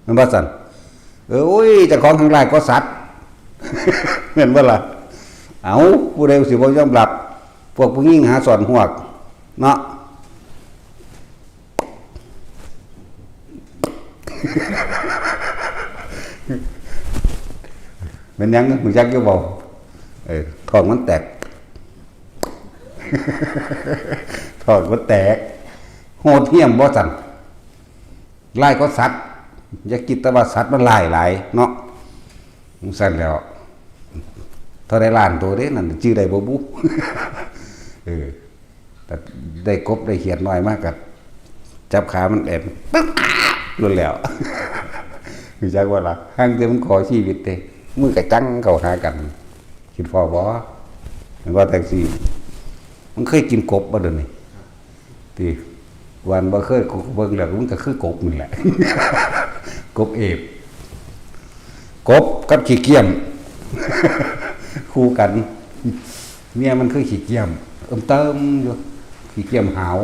มันว่าสั่นโอ้ยเจ้าของข้างหลายก็สัตว์เห็นบ่ล่ะเอาผู้ใดสิบ่ยอมรับพวกผู้หญิงหาสอนหวกเนาะเป็นยังมึงจักอยู่บ่ท้องมันแตกท้องมันแตกโหดเหี้ยมบ่สั่นไล่ก็สัตว์อย่าคิดแต่ว่าสัตว์มันหลายเนาะมึงสั่นแล้วเท่าได้ล้านตัวเด้นั่นชื่อได้บ่บุแต่ได้กบได้เขียดน้อยมากกับจับขามันแอบปึ๊บรุนแล้วคือจักว่าล่ะห่างแต่มันขอชีวิตเด้มือกระจังเข้าหากันคิดพอบ่ว่าแท็กซี่มันเคยกินกบบ่เด้อนี่ที่วันบ่เคยเบิ่งแล้วมันก็คือกบนี่แหละกบเอฟกบกับขี้เกียจคู่กันเมียมันคือขี้เกียจเติมอยู่ขี้เกียจหาว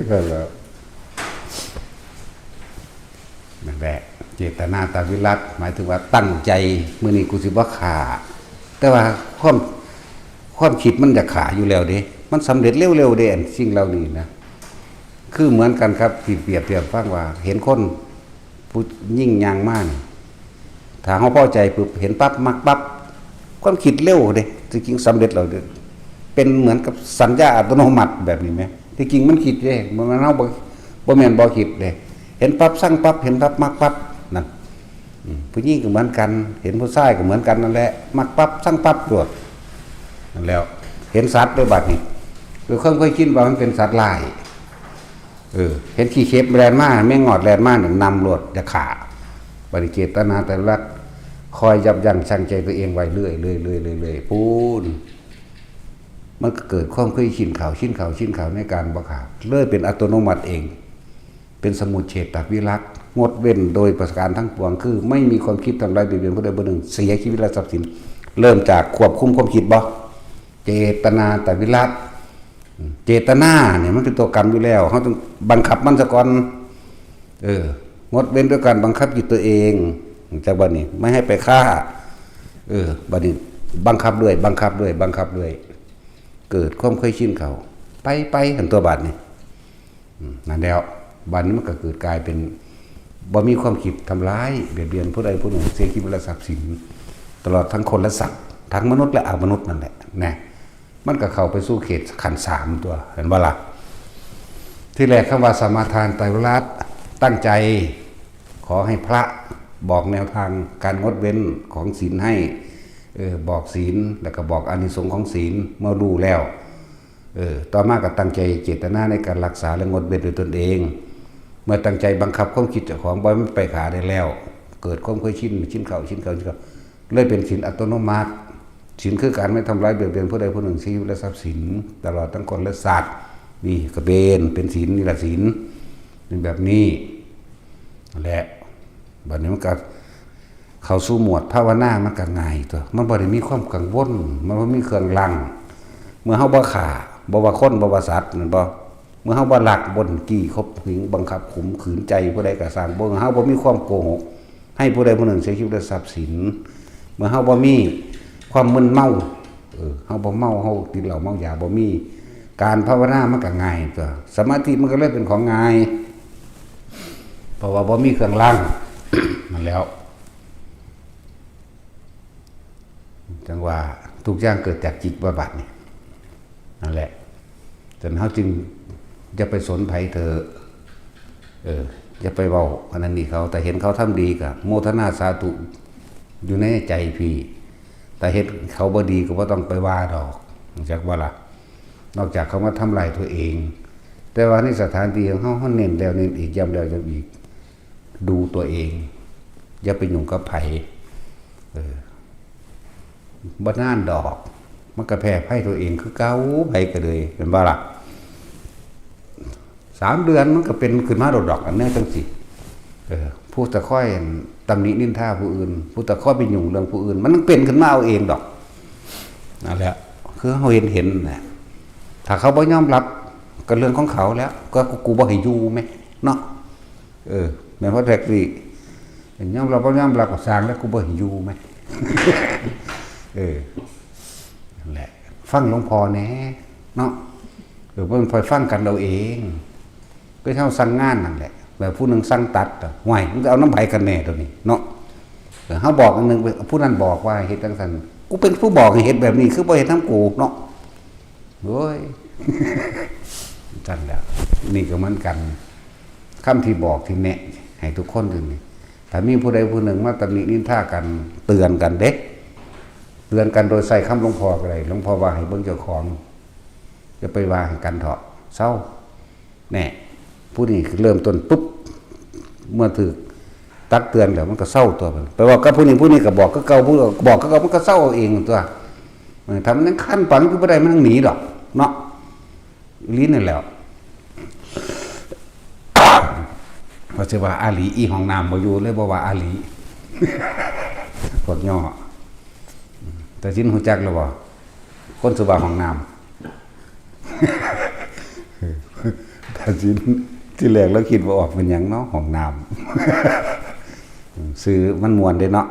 ก็แล้วนั่นแหละเจตนาตาวิรัติหมายถึงว่าตั้งใจมื้อนี้กูสิบ่ฆ่าแต่ว่าความคิดมันจะขาอยู่แล้วเด้มันสำเร็จเร็วๆเด้สิ่งเหล่านี้นะคือเหมือนกันครับที่เปรียบฟังว่าเห็นคนผู้ยิ่งยางมากถ้าเขาพอใจปุ๊บเห็นปั๊บมักปั๊บความคิดเร็วเด้จริงๆสำเร็จเราเป็นเหมือนกับสัญญาอัตโนมัติแบบนี้ไหมที่จริงมันคิดเด้มันเอาบ่แม่นบ่คิดเด้เห็นปั๊บสั่งปั๊บเห็นปั๊บมักปั๊บนั่นผู้หญิงก็เหมือนกันเห็นผู้ชายก็เหมือนกันนั่นแหละมักปั๊บสั่งปั๊บโดดนั่นแล้วเห็นสัตว์ด้วยบัดนี้คือค่อยๆคิดว่ามันเป็นสัตว์ลายเห็นขี้เข็บแลนมาแม่งอดแลนมาเนี่ยนำรวดจะขาบริเจตนาแต่ละคอยยับยั้งชั่งใจตัวเองไว้เรื่อยปูนมันเกิดความเคยชินข่าวในการบ่ขาเลยเป็นอัตโนมัติเองเป็นสมุทเฉตวิรัตงดเว้นโดยประการทั้งปวงคือไม่มีความคิดทำลายเบียดเบียนผู้ใดผู้หนึ่งเสียชีวิตและทรัพย์สินเริ่มจากควบคุมความคิดบ่เจตนาแต่วิรัตเจตนาเนี่ยมันเป็นตัวกรรมอยู่แล้วเขาต้องบังคับมันซะก่อนงดเว้นด้วยการบังคับจิตตัวเองจากบัดนี้ไม่ให้ไปฆ่าบัดนี้บังคับด้วยเกิดความเคยชินเขาไปหันตัวบาดนี่นั่นแล้วบัดนี้มันก็เกิดกลายเป็นบ่มีความคิดทำร้ายเบียดเบียนผู้ใดผู้หนึ่งเสียชีวิตและทรัพย์สินตลอดทั้งคนและสัตว์ทั้งมนุษย์และอมนุษย์นั่นแหละนะมันก็เข้าไปสู่เขตขันธ์3ตัวเห็นบ่ล่ะที่แรกคำว่าสมาทานไตรลักษณ์ตั้งใจขอให้พระบอกแนวทางการงดเว้นของศีลให้บอกศีลแล้วก็บอกอานิสงส์ของศีลเมื่อรู้แล้วต่อมาก็ตั้งใจเจตนาในการรักษาและงดเว้นด้วยตนเองเมื่อตั้งใจบังคับความคิดเจ้าของบ่ให้มันไปขาได้แล้วเกิดความเคยชินเข้าเลยเป็นศีลอัตโนมัติศีลคือการไม่ทำร้ายเบียดเบียนผู้ใดผู้หนึ่งชีวิตและทรัพย์สินตลอดทั้งคนและสัตว์นี่ก็เป็นศีลนี่แหละศีลเป็นแบบนี้และบัดนี้มันก็เข้าสู่หมวดภาวนามันก็ง่ายตัวมันบ่ได้มีความกังวลมันบ่มีเครื่องลังเมื่อเฮาบ่ฆ่าบ่ว่าคนบ่ว่าสัตว์นั่นบ่เมื่อเฮาบ่ลักบ่กี้คบหึงบังคับข่มขืนใจผู้ใดก็สร้างบ่เฮาบ่มีความโกหกให้ผู้ใดผู้หนึ่งเสียชีวิตและทรัพย์สินเมื่อเฮาบ่มีความมึนเมาเฮาบ่เมาเฮากินเหล้าเมายาบ่มีการภาวนามันก็ง่ายตัวสมาธิมันก็เลยเป็นของง่ายเพราะว่าบ่มีเครื่องลังมันแล้วจังว่าทุกอย่างเกิดจากจิตบำบัดนี่นั่นแหละจนเฮาจึงอย่าไปสนไผเถอะอย่าไปเว้าอันนั้นนี่เขาแต่เห็นเขาทำดีก็โมทนาสาธุอยู่ในใจพี่แต่เห็นเขาบ่ดีก็บ่ต้องไปว่าดอกจากว่าล่ะนอกจากเขามาทำลายตัวเองแต่ว่าในสถานที่ของเขาเน้นแล้วเน้นอีกย้ำแล้วย้ำอีกดูตัวเองอย่าไปยุ่งกับไผบ่น่านดอกมันก็แพ้ไพ่ตัวเองคือเก้าไผก็เลยเป็นบ่ล่ะ3 เดือนมันก็เป็นขึ้นมาดอกอันนี้จังสิพ ผู้ตะค่อยตำหนินินทาผู้อื่นผู้ตะค่อยไปยุ่งเรื่องผู้อื่นมันเป็นขึ้นมาเอาเองดอกนั่นแหละคือเขาเห็นนะถ้าเขาบ่ยอมรับก็เรื่องของเขาแล้วก็กูบ่ให้อยู่ไหมเนาะแม่นว่าแท็กซี่ยอมรับบ่ยอมรับก็สร้างแล้วกูบ่ให้อยู่ไหมนั่นแหละฟังหลวงพ่อแน่เนาะเพิ่นพอยฟังกันเราเองก็เท่าสั่งงานนั่นแหละแบบผู้หนึ่งสั่งตัดห่วยมันจะเอาน้ำไผ่กันแน่ตัวนี้เนาะเขาบอกอันนึงผู้นั้นบอกว่าเฮ็ดจังซั่นกูเป็นผู้บอกให้เฮ็ดแบบนี้คือบ่เฮ็ดทั้งกูเนาะโอ้ยจันแล้วนี่ก็เหมือนกันคำที่บอกที่แนะให้ทุกคนถึงนี่ถ้ามีผู้ใดผู้หนึ่งมาตำหนินินทากันเตือนกันเด็กเตือนกันโดยใส่คำหลวงพ่ออะไรหลวงพ่อว่าให้เบิ่งเจ้าของจะไปว่าให้กันเถาะเศร้าแน่ผู้นี้เริ่มต้นปุ๊บเมื่อถือตักเตือนแล้วมันก็เศร้าตัวมันแปลว่าก็ผู้นี้ก็บอกก็เก่าผู้บอกก็เก่ามันก็เศร้าเองตัวทำนั้นขั้นปังคือไม่ได้มันหนีหรอกเนาะลิ้นนั่นแหละเพราะจะว่าอาลีอีห้องน้ำมาอยู่เลยบอกว่าอาลีกดย่อแต่ชิ้นหัวจักแล้วบ่คนสุบาห้องน้ำแต่ชิ้นที่แรกแล้วคิดว่าออกเป็นอย่างเนาะห้องน้ำซื้อมันมวนได้เนาะ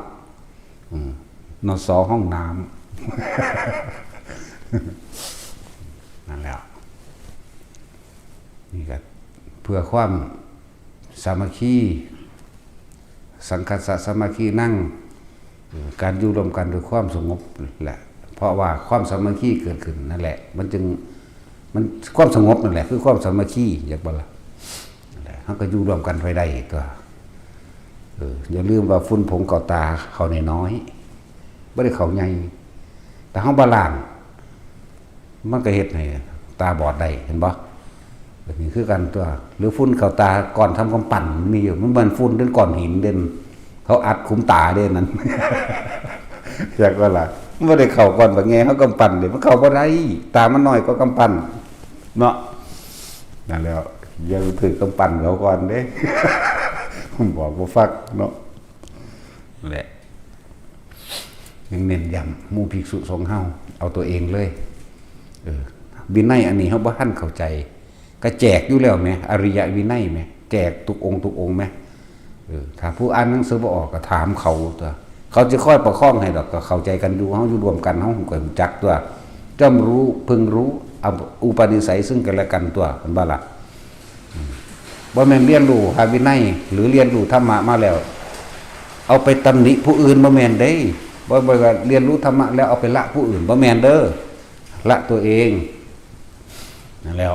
นสห้องน้ำนั่นแหละนี่ก็เพื่อความสามัคคีสังคสะสามัคคีนั่งการอยู่รวมกันด้วยความสงบแหละเพราะว่าความสามัคคีเกิดขึ้นนั่นแหละมันความสงบนั่นแหละคือความสามัคคีอยากบอกละเขาก็อยู่รวมกันไปได้ตัวอย่าลืมว่าฝุ่นผงเก่าตาเขาในน้อยไม่ได้เขาใหญ่แต่เขาบาลานมันก็เห็ดให้ตาบอดได้เห็นบ่แบบนี้คือกันตัวหรือฝุ่นเก่าตาก่อนทำกำปั่นมีอยู่มันเป็นฝุ่นเด่นก่อนหินเด่นเขาอัดคุ้มตาเด่นนั้นอยากว่าล่ะไม่ได้เข่าก่อนแบบไงเขากำปั่นเดี๋ยวมันเข่าก็ได้ตามันน้อยก็กำปั่นเนาะนั่นแล้วยังถือกำปั่นเขาก่อนเด้ผมบอกว่าฟักเนาะแหละยังเน้นย้ำมูภิกษุสงฆ์เฮาเอาตัวเองเลยวินัยอันนี้เขาบ่ทันเข้าใจก็แจกอยู่แล้วไหมอริยวินัยไหมแจกทุกองค์ไหมถ้าผู้อ่านหนังสือบ่ออกก็ถามเขาตัวเขาจะค่อยประคองให้ดอกก็เข้าใจกันอยู่เฮาอยู่รวมกันเฮาก็รู้จักตัวย่อมรู้พึงรู้อุปนิสัยซึ่งกันและกันตัวเห็นบ่ล่ะบ่แม่นเรียนรู้หาวินัยหรือเรียนรู้ธรรมะมาแล้วเอาไปตำหนิผู้อื่นบ่แม่นเด้บ่ว่าเรียนรู้ธรรมะแล้วเอาไปละผู้อื่นบ่แม่นเด้อละตัวเองนั่นแล้ว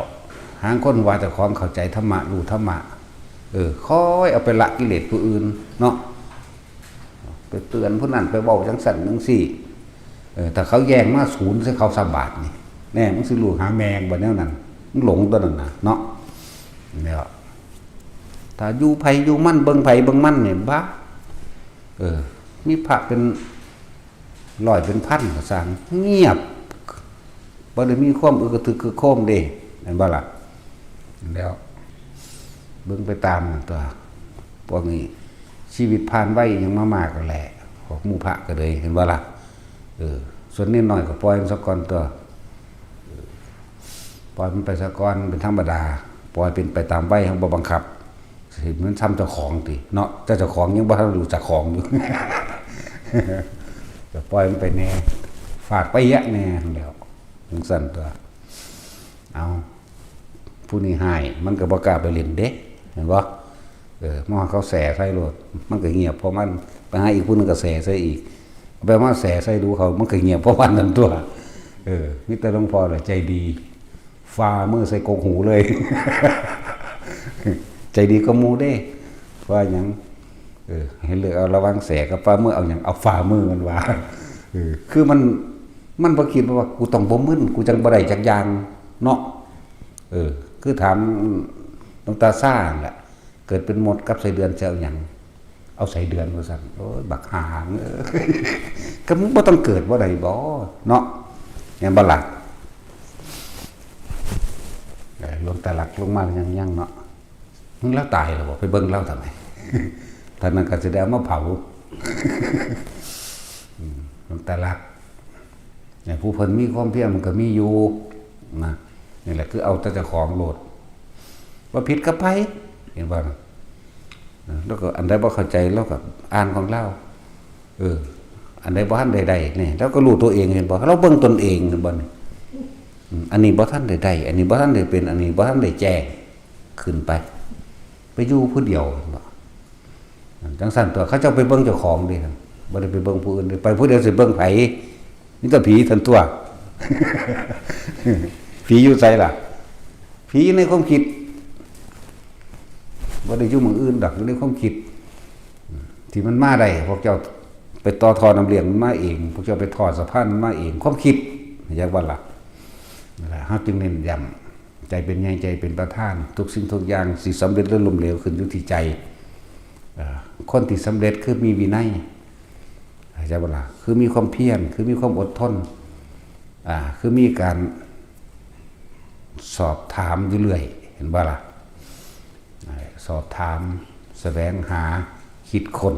หางคนว่าแต่ของเข้าใจธรรมะรู้ธรรมะค่อยเอาไปละกิเลสผู้อื่นเนาะไปเตือนผู้นั้นไปเว้าจังสั่นจังซี่แต่เขาแย่งมาศูนย์ใส่เขา3 บาทนี่แน่มันสิรู้หาแมงบ่แนวนั้นมันหลงตัวนั้นน่ะเนาะแล้วถ้าอยู่ไผอยู่มั่นเบิ่งไผเบิ่งมั่นเนี่ยบ้ามีพระเป็นร้อยเป็นพันก็สร้างเงียบบ่ได้มีความอึกกระทึกคือโคมเด้เห็นบ่ล่ะแล้วเบิ่งไปตามตัวพวกนี้ชีวิตผ่านไว้ยังมากก็แหละของหมู่พระก็เลยเห็นบ่ล่ะส่วนนิดหน่อยก็ปล่อยมันสักก่อนตัวปล่อยมันไปสักก่อนเป็นธรรมดาปล่อยเป็นไปตามไว้ของบ่บังคับสิมันทำเจ้าของติเนาะเจ้าของยังบ่ทันรู้จักของอยู่จะปล่อยมันไปแน่ฝากไปแยะแน่แล้วจังซั่นตัวเอาผู้นี้หายมันก็บ่กล้าไปเล่นเด้เห็นบ่มอเขาแสใส่รถมันก็เงียบเพราะมันไปหาอีกผู้นึงก็แสใส่อีกไปมาแสใส่ดูเขามันก็เงียบเพราะวันนั้นตัวมีแต่หลวงพ่อแหละใจดีฟ้ามือใส่กกหูเลยใจดีก็มูเด้ว่าหยังให้เลือกเอาระวังแสกับฟ้ามือเอาหยังเอาฝ่ามือมันว่าคือมันบ่คิดว่ากูต้องบ่มึนกูจังบ่ได้จักอย่างเนาะคือถามหลวงตาซ่าแหละเกิดเป็นมดกับไส้เดือนจะเอาหยังเอาไส้เดือนว่าซั่นโอ้ยบักหางก็มึงบ่ต้องเกิดบ่ได้บ่เนาะแม่นบ่ล่ะหลวงตาหลักลงมายังเนาะมึงแล้วตายแล้วบ่ไปเบิ่งเล่าทำไม ท่านนั้นก็จะได้เอามาเผาหลวงตาลักเนี่ยผู้เพิ่นมีความเพียรมันก็มีอยู่นะนี่แหละคือเอาแต่เจ้าของโหลดว่าผิดกับไผเห็นบ่แล้วก็อันใดบ่เข้าใจแล้วก็อ่านของเราอันใดบ่ทันใดๆนี่แล้วก็รู้ตัวเองเห็นบ่เราเบิ่งตนเองเห็นบ่อันนี้บ่ทันใดๆอันนี้บ่ทันได้เป็นอันนี้บ่ทันได้แจ้งขึ้นไปอยู่ผู้เดียวเห็นบ่จังซั่นตัวเขาเจ้าไปเบิ่งเจ้าของดิบ่ได้ไปเบิ่งผู้อื่นไปผู้เดียวสิเบิ่งไผนี่ก็ผีทันตัว ผีอยู่ไสล่ะผีอยู่ในความคิดบ่ได้อยู่หม้องอื่นดอกอยู่ในความคิดที่มันมาได้พวกเจ้าไปต่อทอน้ำเลี้ยงมันมาเองพวกเจ้าไปทอดสะพานมันมาเองความคิดอยากว่าล่ะนั่นแหละเฮาจึงเน้นย้ำใจเป็นใหญ่ใจเป็นประธานทุกสิ่งทุกอย่างสิสำเร็จหรือล้มเหลวขึ้นอยู่ที่ใจคนที่สำเร็จคือมีวินัยอยากว่าล่ะคือมีความเพียรคือมีความอดทนคือมีการสอบถามอยู่เรื่อยเห็นบ่ล่ะสอบถามแสวงหาคิดค้น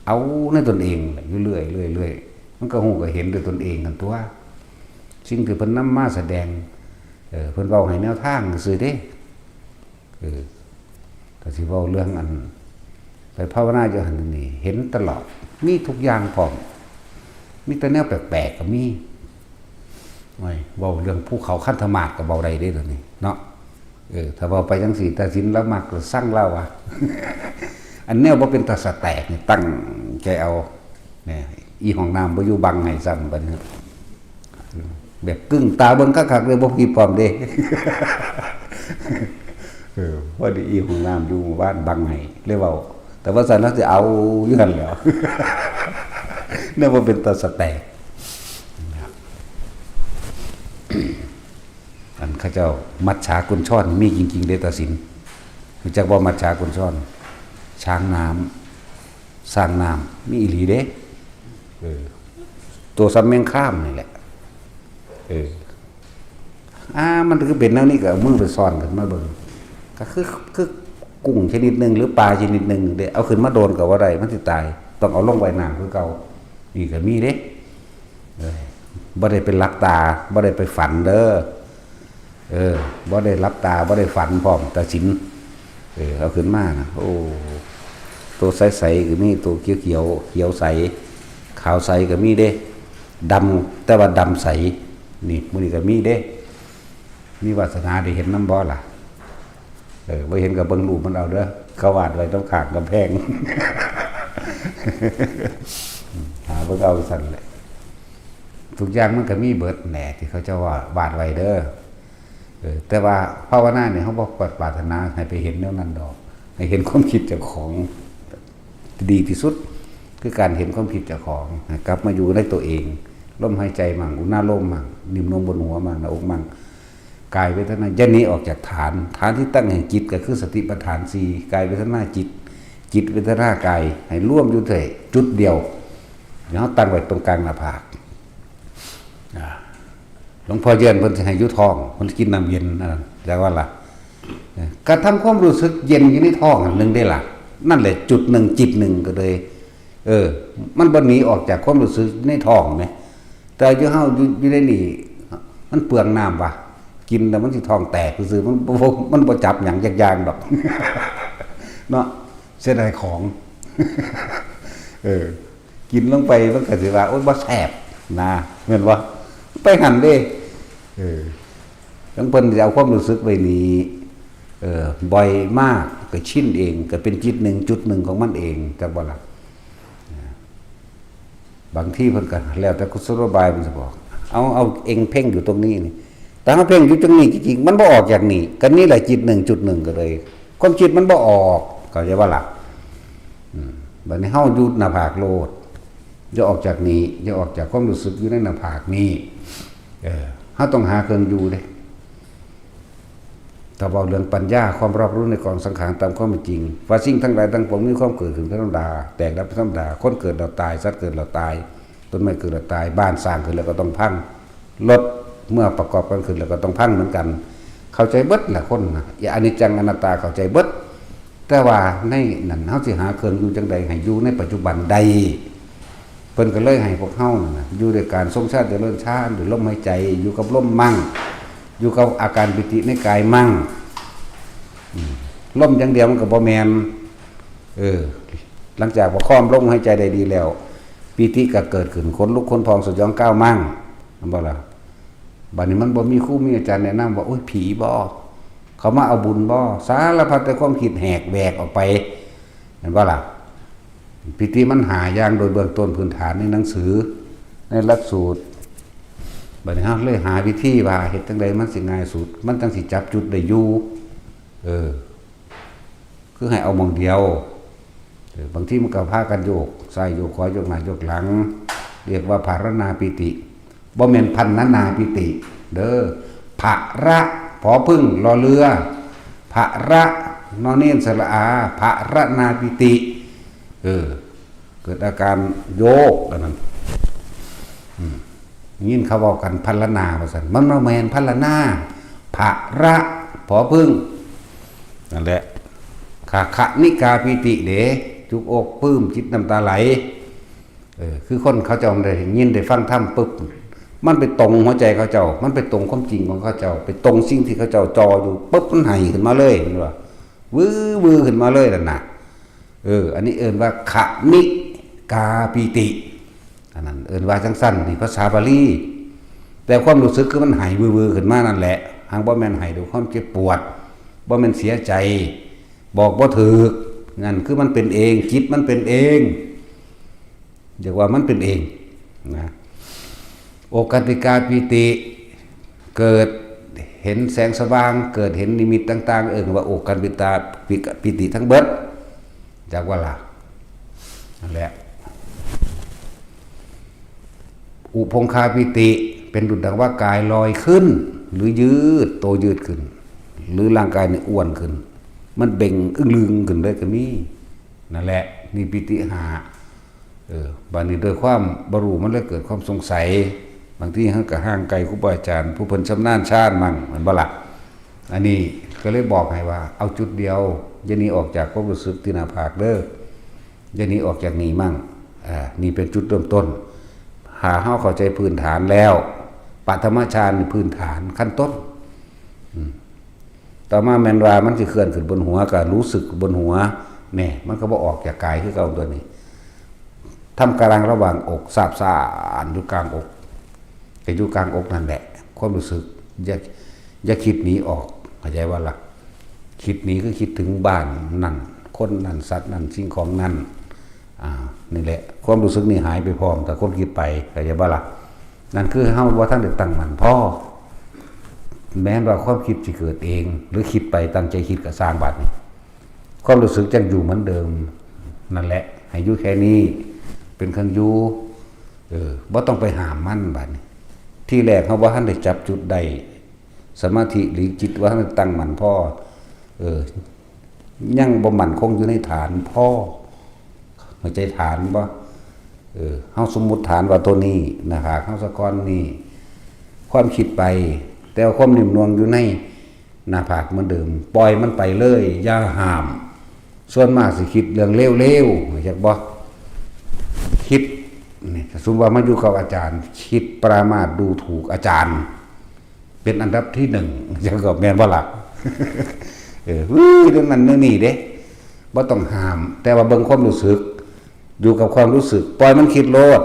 เอาในตนเองอยู่เรื่อยเรื่อยมันก็หูก็เห็นด้วยตนเองกันตัวสิ่งที่เพิ่นนำมาแสดงเพิ่นเว้าให้แนวทางซื่อเด้ก็สิเว้าเรื่องอันไปภาวนาอยู่หั่นนี่เห็นตลอดมีทุกอย่างพร้อมมีแต่แนวแปลกๆก็มีเว้าเรื่องภูเขาคันธมาศก็เว้าได้เด้ตัวนี้เนาะถ้าเว้าไปจังซี่ตาสินแล้วมักก็สั่งเล่าว่าอันแนวบ่เป็นตาสแตกนี่ตั้งใจเอาเนี่ยอีห้องน้ำบ่อยู่บังให้ซ้ำบัดนี้แบบกึ่งตาเบิ่งคักๆเลยบ่ผิดพร้อมเด้ พอดีอีห้องน้ำอยู่หมู่บ้านบังให้เลยเว้าแต่ว่าซั่นแล้วสิเอาอยู่หั่นแหล้ว แนวบ่เป็นตาสแตกอันเขาเจ้ามัจฉากุญชรมีจริงๆเด้ตาสินรู้จักบ่มัจฉากุญชรช้างน้ำสร้างน้ำมีอีหลีเด้ตัวซ้ำแมงข้ามนี่แหละมันคือเป็นแนวนี้ก็เอามือไปซ่อนกันมาเบิ่งก็คือกุ้งชนิดหนึ่งหรือปลาชนิดหนึ่งเด้เอาขึ้นมาโดนกับว่าไรมันสิตายต้องเอาลงไว้น้ำคือเก่านี่ก็มีเด้บ่ได้เป็นลักตาบ่ได้ไปฝันเด้อบ่ได้รับตาบ่ได้ฝันพร้อมแต่สินเอาขึ้นมานะโอ้ตัวใสๆก็มีตัวเขียวใสขาวใสก็มีเด้ดำแต่ว่าดำใสนี่มื้อนี้ก็มีเด้มีวาสนาได้เห็นน้ำบ่ล่ะบ่เห็นก็เบิ่งรูปมันเอาเด้อเขาวาดไว้ตรงข้างกำแพง หาเบิ่งเอาสั่นแหละทุกอย่างมันก็มีเบิดแหน่ที่เขาจะว่าวาดไว้เด้อแต่ว่าภาวนาเนี่ยเขาบอกปรารถนาให้ไปเห็นแนวนั้นดอกให้เห็นความคิดเจ้าของดีที่สุดคือการเห็นความคิดเจ้าของกลับมาอยู่ในตัวเองลมหายใจมั่งอุณหภูมิมั่งนิ่มนวลบนหัวมั่งหน้าอกมั่งกายเวทนายันนี้ออกจากฐานที่ตั้งแห่งจิตก็คือสติปัฏฐาน4กายเวทนาจิตเวทนากายให้ร่วมอยู่ที่จุดเดียวแล้วตั้งไว้ตรงกลางหน้าผากหลวงพ่อเย็นเพิ่นสิให้อยู่ท้องเพิ่นกินน้ำเย็นแต่ว่าล่ะการทำความรู้สึกเย็นอยู่ในท้องอันนึงได้ล่ะนั่นแหละจุดหนึ่งจิตหนึ่งก็เลยมันบ่หนีออกจากความรู้สึกในท้องมั้ยแต่อยู่เฮาอยู่ในนี่มันเปลืองน้ำว่ะกินแล้วมันสิท้องแตกซื่อมันบ่จับหยังจักอย่างดอก เนาะเสียดายของ กินลงไปมันก็สิว่าโอ๊ยบ่แซ่บนะแม่นบ่ไปหั่นเด้จังเพิ่นสิเอาความรู้สึกไว้นี่บ่อยมากก็ชินเองก็เป็นจิตหนึ่งจุดหนึ่งของมันเองจักบ่ล่ะบางที่เพิ่นก็แล้วแต่กุศโลบายมันสิบอกเอาเองเพ่งอยู่ตรงนี้นี่แต่เฮาเพ่งอยู่ตรงนี้จริงๆมันบ่ออกจากนี่ก็นี่แหละจิตหนึ่งจุดหนึ่งก็เลยความคิดมันบ่ออกเข้าใจบ่ล่ะบัดนี้เฮาอยู่หน้าผากโลดอย่าออกจากนี้อย่าออกจากความรู้สึกอยู่ในหน้าผากนี้เฮาต้องหาเครื่องอยู่เด้ถ้าเว้าเรื่องปัญญาความรอบรู้ในกองสังขารตามความเป็นจริงว่าสิ่งทั้งหลายทั้งปวงมีความเกิดขึ้นเป็นธรรมดาแตกดับเป็นธรรมดาคนเกิดแล้วตายสัตว์เกิดแล้วตายต้นไม้เกิดแล้วตายบ้านสร้างขึ้นแล้วก็ต้องพังรถเมื่อประกอบกันขึ้นแล้วก็ต้องพังเหมือนกันเข้าใจเบิดแหละคนนะอย่าอนิจจังอนัตตาเข้าใจเบิดแต่ แต่ว่าในนั่นเฮาสิหาเครื่องอยู่จังใดให้อยู่ในปัจจุบันใดเพิ่นก็เลยให้พวกเฮานั่นน่ะอยู่ด้วยการทรงชาติเจริญชาติหรือลมหายใจอยู่กับลมมั่งอยู่กับอาการปิติในกายมั่งลมอย่างเดียวมันก็บ่แม่นหลังจากประคองลมหายใจได้ดีแล้วปิติก็เกิดขึ้นขนลุกขนพองสยองก้าวมั่งมันบ่ล่ะบัดนี้มันบ่มีครูมีอาจารย์แนะนำว่าโอ้ยผีบ่เขามาเอาบุญบ่สารพัดแต่ความคิดแหกแหวกออกไปเห็นบ่ล่ะปิติมันหาอย่างโดยเบื้องต้นพื้นฐานในหนังสือในหลักสูตรบัดนี้เฮาเลยหาวิธีว่าเฮ็ดจังไดมันสิง่ายสุดมันจังสิจับจุดได้อยู่คือให้เอามองเดียวบางทีมันก็พากันโยกซ้ายโยกขวาโยกหน้าโยกหลังเรียกว่าภารณาปิติบ่แม่นพันนาปิติเด้อภะระผอพึ่งรอเรือภะระนอเนียนสระอาภะระนาปิติเกิดอาการโยกแล้วนั้นยินเขาบอกกันพัลนาว่าซั่นมันบ่แม่นพัลนาภะระผอพึ่งนั่นแหละขะนิกาปิติเด้จุกอกปลื้มจิตน้ำตาไหลคือคนเขาเจ้าได้ยินได้ฟังธรรมปึ๊บมันไปตรงหัวใจเขาเจ้ามันไปตรงความจริงของเขาเจ้าไปตรงสิ่งที่เขาเจ้าจออยู่ปึ๊บมันไหขึ้นมาเลยนี่ว่าวื้อขึ้นมาเลยนั่นน่ะอันนี้เอิ้นว่าขะนิกาปิติอันนั้นเอิ้นว่าจังสั้นนี่ภาษาบาลีแต่ความรู้สึกคือมันไหวื้อขึ้นมานั่นแหละหางบ่แม่นไหด้วยความเจ็บปวดบ่แม่นเสียใจบอกบ่ถูกนั่นคือมันเป็นเองจิตมันเป็นเองเรียกว่ามันเป็นเองนะโอกัติกาปิติเกิดเห็นแสงสว่างเกิดเห็นนิมิตต่างๆว่าโอกันปิติทั้งเบิดจากว่าล่ะนั่นแหละอุพงคาปิติเป็นดุจดังว่ากายลอยขึ้นหรือยืดโตยืดขึ้นหรือร่างกายเนี่ยอ้วนขึ้นมันเบ่งอึ้งลึงขึ้นเลยก็มีนั่นแหละนี่ปิติหาบางทีโดยความบรู้มันเลยเกิดความสงสัยบางที่เขาก็ห่างไกลครูบาอาจารย์ผู้เพิ่นชำนาญชาญมั่งมันบ่ล่ะอันนี้ก็เลยบอกให้ว่าเอาจุดเดียวอย่าหนีออกจากความรู้สึกที่หน้าผากเด้ออย่าหนีออกจากนี้มั่งนี่เป็นจุดเริ่มต้นหาเฮาเข้าใจพื้นฐานแล้วปัฐมฌานพื้นฐานขั้นต้นต่อมาแม่นว่ามันสิเคลื่อนขึ้นบนหัวก็รู้สึกบนหัวแน่มันก็บ่ออกจากกายคือเก่าตัวนี้ทำกลางระหว่างอกสาบซ่านอยู่กลางอกก็อยู่กลางอกนั่นแหละความรู้สึกอย่าคิดหนีออกเข้าใจว่าล่ะคิดหนีคือคิดถึงบ้านนั่นคนนั่นสัตว์นั่นสิ่งของนั่นนี่แหละความรู้สึกนี่หายไปพร้อมแต่คนคิดไปเข้าใจว่าล่ะนั่นคือเฮาว่าท่านได้ตั้งมั่นพอแม้ว่าความคิดจะเกิดเองหรือคิดไปตั้งใจคิดกับสร้างบัดนี้ความรู้สึกจังอยู่เหมือนเดิมนั่นแหละให้อยู่แค่นี้เป็นเครื่องอยู่บ่ต้องไปห้ามมันบัดนี้ที่แรกเขาว่าท่านได้จับจุดใดสมาธิหรือจิตว่าท่านตั้งมั่นพอยังบ่มั่นคงอยู่ในฐานพอเข้าใจฐานบ่เฮาสมมุติฐานว่าตัวนี้นะครับเฮาสะก้อนนี้ความคิดไปแต่ความนิ่มนวลอยู่ในหน้าผากเหมือนเดิมปล่อยมันไปเลยอย่าห้ามส่วนมากสิคิดเรื่องเลวๆเข้าใจบ่คิดนี่สมมุติว่ามาอยู่กับอาจารย์คิดปรามาสดูถูกอาจารย์เป็นอันดับที่1จังก็แม่นบ่ล่ะเรื่องนั้นเรื่องนี้เด้บ่ต้องห้ามแต่ว่าเบิ่งความรู้สึกอยู่กับความรู้สึกปล่อยมันคิดโลด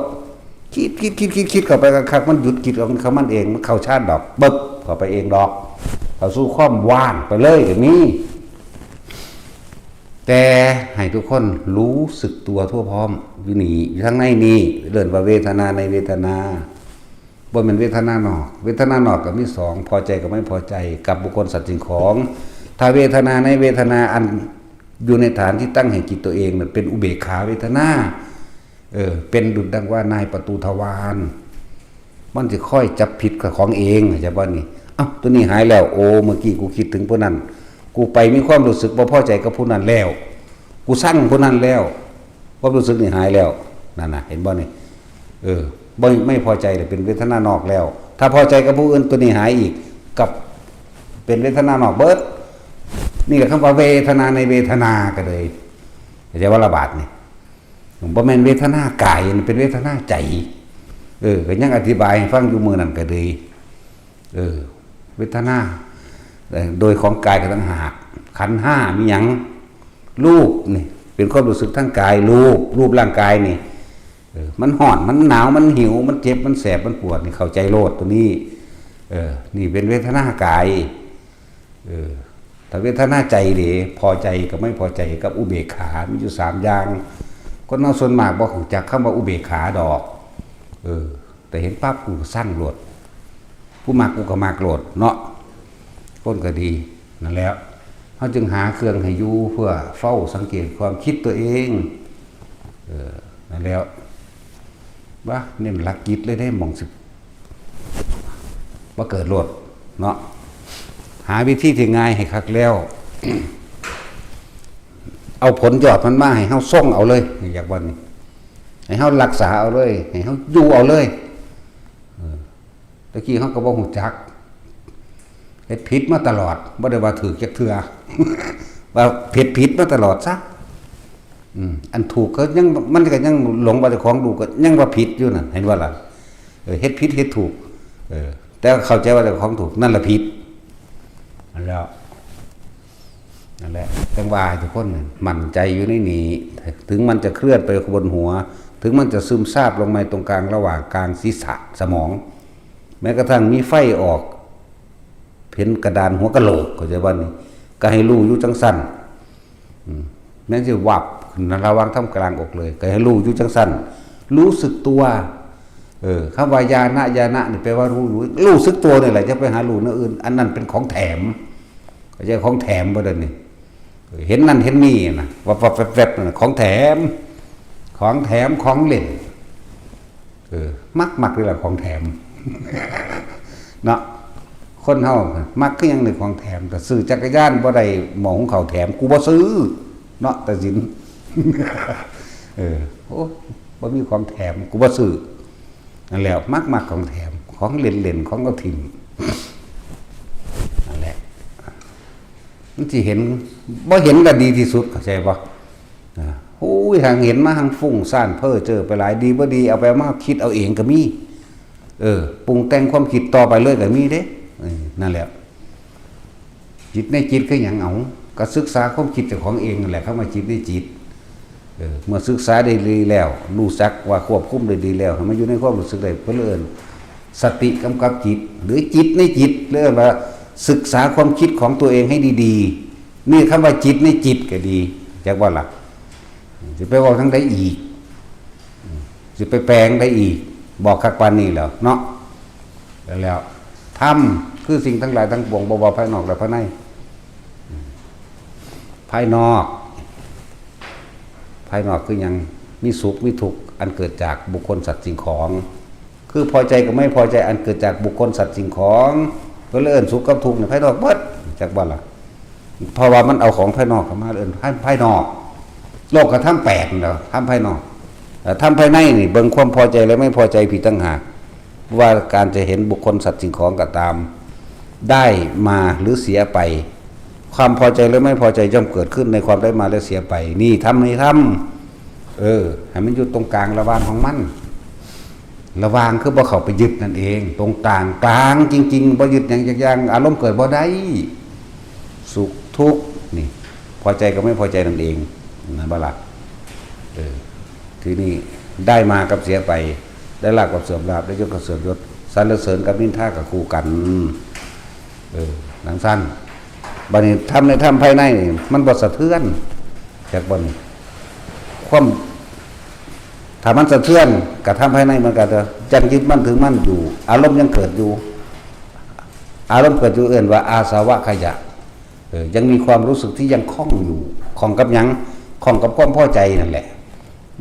คิดเข้าไปคักมันหยุดคิดของเขามันเองมันเข้าชาติดอกบึ๊บเข้าไปเองดอกเข้าสู่ความว่างไปเลยอย่างนี้แต่ให้ทุกคนรู้สึกตัวทั่วพร้อมอยู่นี่อยู่ข้างในนี่เรื่องว่าเวทนาในเวทนาบ่แม่นเวทนานอกเวทนานอกก็มี2พอใจกับไม่พอใจกับบุคคลสัตว์สิ่งของถ้าเวทนาในเวทนาอันอยู่ในฐานที่ตั้งแห่งจิตตัวเองมันเป็นอุเบกขาเวทนาเป็นดุจดังว่านายประตูทวารมันจะค่อยจับผิดกับของเองจะบ่นี่ตัวนี้หายแล้วโอ้เมื่อกี้กูคิดถึงผู้นั้นกูไปมีความรู้สึกบ่พอใจกับผู้นั้นแล้วกูสั่งผู้นั้นแล้วความรู้สึกนี่หายแล้วนั่นน่ะเห็นบ่นี่บ่ไม่พอใจเลยเป็นเวทนานอกแล้วถ้าพอใจกับผู้อื่นตัวนี้หายอีกกับเป็นเวทนานอกเบิด นี่แหละคำว่าเวทนาในเวทนาก็เลยเข้าใจว่าระบาดนี่ผมบ่แม่นเวทนากายเป็นเวทนาใจก็ยังอธิบายให้ฟังอยู่มือนั่นก็เลยเวทนาโดยของกายก็ต่างหากขันธ์ห้ามีหยังรูปนี่เป็นความรู้สึกทางกายรูปร่างกายนี่มันห่อนมันหนาวมันหิวมันเจ็บมันแสบมันปวดนี่เข้าใจโลดตัวนี้นี่เป็นเวทนากายแต่เวทนาใจเด้พอใจกับไม่พอใจกับอุเบกขามีอยู่3อย่างคนเราส่วนมากบ่รู้จักคำว่าอุเบกขาดอกแต่เห็นปั๊บกูสร้างโลดผู้มากกูก็มากโลดเนาะคนก็ดีนั่นแล้วเขาจึงหาเครื่องให้อยู่เพื่อเฝ้าสังเกตความคิดตัวเองนั่นแล้วว่าเน้นหลักกิจเลยได้มองสิว่าเกิดโลดเนาะหาวิธีที่ง่ายให้คักแล้ว เอาผลยอดมันมาให้เฮาส่งเอาเลยอยากวันนี้ให้เฮารักษาเอาเลยให้เฮาอยู่เอาเลยตะกี้เฮาก็บ่ฮู้จักเฮ็ดผิดมาตลอดบ่ได้ว่าถูกจักเทื่อ ว่าผิดมาตลอดซะอันถูกก็ยังมันก็ยังหลงว่าเจ้าของดูก็ยังว่าผิดอยู่นั่นเห็นว่าล่ะเฮ็ดผิดเฮ็ดถูกแต่เข้าใจว่าเจ้าของถูกนั่นล่ะผิดนั่นแหละจังว่าทุกคนมั่นใจอยู่ในนี้ถึงมันจะเคลื่อนไปบนหัวถึงมันจะซึมซาบลงมาตรงกลางระหว่างกลางศีรษะสมองแม้กระทั่งมีไฟออกเพ้นกระดานหัวกะโหลกก็จะว่านี่ก็ให้รู้อยู่จังสั้นแม้จะวับระวังท่ามกลางอกเลยก็ให้รู้อยู่จังสั้นรู้สึกตัวคำว่าญาณนี่แปลว่ารู้สึกตัวนี่แหละจะไปหารู้นั่นอื่นอันนั้นเป็นของแถมก็จะของแถมบ่ได้นี่เห็นนั่นเห็นนี่นะว่าแวบๆของแถมของเล่นมักนี่แหละของแถมเนาะคนเฮามักคือยังนึกของแถมแต่ซื้อจักรยานบ่ได้หมอของเขาแถมกูบ่ซื้อเนาะแต่สินโอ้บ่มีของแถมกูบ่ซื้อนั่นแหละมักของแถมของเล่นของก็ถิ่มนั่นแหละมันสิเห็นบ่เห็นก็ดีที่สุดเข้าใจบ่โอ้ยทางเห็นมาทางฟุ้งซ่านเพ้อเจ้อไปหลายดีบ่ดีเอาไปมาคิดเอาเองก็มีปรุงแต่งความคิดต่อไปเลยก็มีเด้นั่นแหละจิตในจิตคือหยังเอาก็ศึกษาความคิดเจ้าของเองนั่นแหละเข้ามาจิตในจิตเมื่อศึกษาได้ดีแล้วรู้จักว่าควบคุมได้ดีแล้วมันอยู่ในความรู้สึกได้เพิ่นเอิ้นสติกำกับจิตหรือจิตในจิตเรียกว่าศึกษาความคิดของตัวเองให้ดีๆนี่คำว่าจิตในจิตก็ดีจักว่าล่ะสิไปบอกทั้งได้อีกสิไปแปลงได้อีกบอกคักปานนี้แล้วเนาะแล้วธรรมคือสิ่งทั้งหลายทั้งปวงบ่ว่าภายนอกและภายในภายนอกคือหยังมีสุขมีทุกข์อันเกิดจากบุคคลสัตว์สิ่งของคือพอใจกับไม่พอใจอันเกิดจากบุคคลสัตว์สิ่งของก็เลยเอิ้นสุขกับทุกข์เนี่ยภายนอกเบิดจักว่าล่ะเพราะว่ามันเอาของภายนอกเข้ามาเอิ้นภายนอกโลกกระทำ8แล้วทำภายนอกทำภายในนี่เบิ่งความพอใจและไม่พอใจผิดต่างหากว่าการจะเห็นบุคคลสัตว์สิ่งของก็ตามได้มาหรือเสียไปความพอใจหรือไม่พอใจย่อมเกิดขึ้นในความได้มาและเสียไปนี่ทำให้มันอยู่ตรงกลางระหว่างของมันระหว่างคือบ่เข้าไปยึดนั่นเองตรงกลางจริงๆบ่ยึดอย่างอารมณ์เกิดบ่ได้สุขทุกข์นี่พอใจกับไม่พอใจนั่นเองนะบ่ล่ะทีนี้ได้มากับเสียไปได้ลาบกับเสื่อมลาบได้ยศกับเสื่อมยศสรรเสริญกับนินทากับคู่กันหนังสั้นบัดนี้ทำในภายในมันบ่สะเทือนจากบ่นี้ความถ้ามันสะเทือนกับทำภายในมันก็จะยังยึดมั่นถือมั่นอยู่อารมณ์ยังเกิดอยู่เอื่นว่าอาสวะขยะยังมีความรู้สึกที่ยังคล้องอยู่คล้องกับหยังคล้องกับความพอใจนั่นแหละ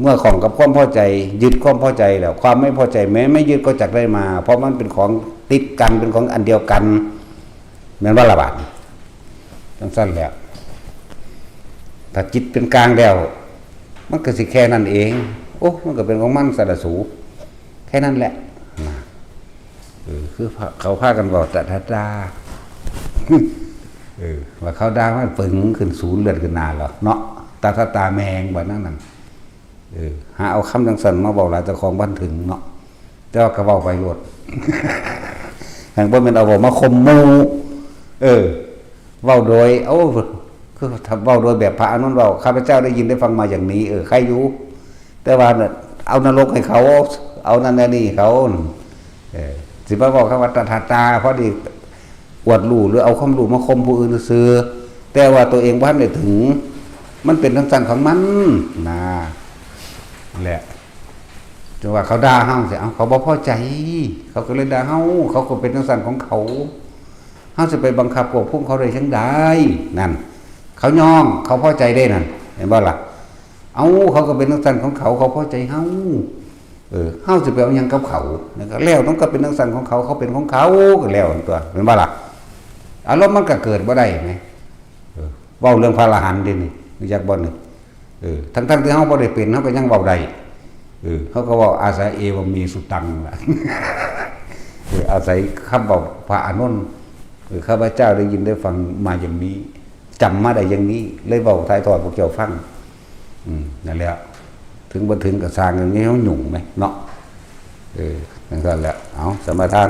เมื่อของกับความพอใจยึดความพอใจแล้วความไม่พอใจแม้ไม่ยึดก็จักได้มาเพราะมันเป็นของติดกันเป็นของอันเดียวกันเหมือนว่าระบาดทั้งสั้นแล้วถ้าจิตเป็นกลางแล้วมันก็สิแค่นั้นเองโอ้มันก็เป็นของมันสารสูแค่นั้นแหละคือเขาพากันบอกแต่ทัดดา ว่าเขาด่าว่าปึงขึ้นศูนย์เลือดขึ้นหน้าเหรอเนาะตาแมงบ่นั่นนั่นหาเอาคำจังสันมาบอกหลายเจ้าของบ้านถึงเนาะแต่ว่าก็เว้าไปโลด แห่งบ่แม่นเอาบอกมาข่มหมู่เว้าโดยคือถ้าเว้าโดยแบบพระอานนท์เว้าข้าพเจ้าได้ยินได้ฟังมาอย่างนี้ใครอยู่แต่ว่าเอานรกให้เขาเอานั่นนี่เขาสิบ่บอกคำว่าตาพอดีอวดรู้หรือเอาความรู้มาข่มผู้อื่นซื่อแต่ว่าตัวเองบ่ทันได้ถึงมันเป็นทั้งสั้นของมันนะแหละจังว่าเขาด่าเฮาสิเอาเขาบ่พอใจเขาก็เลยด่าเฮาเขาก็เป็นทั้งสั้นของเขาเฮาสิไปบังคับควบคุมเขาได้จังไดนั่นเขาย่องเขาพอใจได้นั่นเห็นบ่ล่ะเอาเขาก็เป็นทั้งสั้นของเขาเขาพอใจเฮาเฮาสิไปเอาหยังกับเขาแล้วก็แล้วต้องก็เป็นทั้งสั้นของเขาเขาเป็นของเขาก็แล้วตัวเห็นบ่ล่ะอารมณ์มันก็เกิดบ่ได้ไงเว้าเรื่องพระอรหันต์ดินี่รู้จักบ่นี่ทั้งที่เฮาบ่ได้เป็นเฮาก็ยังเว้าได้เขาก็ว่าอาศัยเอวมีสุตังล่ะ อาศัยคำบอกพระอานนท์ข้าพเจ้าได้ยินได้ฟังมาอย่างนี้จำมาได้อย่างนี้เลยบอกถ่ายทอดพวกเจ้าฟังนั่นแหละถึงบ่ถึงก็สร้างอย่างนี้เฮาหยุ่งไหมเนาะนั่นก็แหละเอาสมาทาน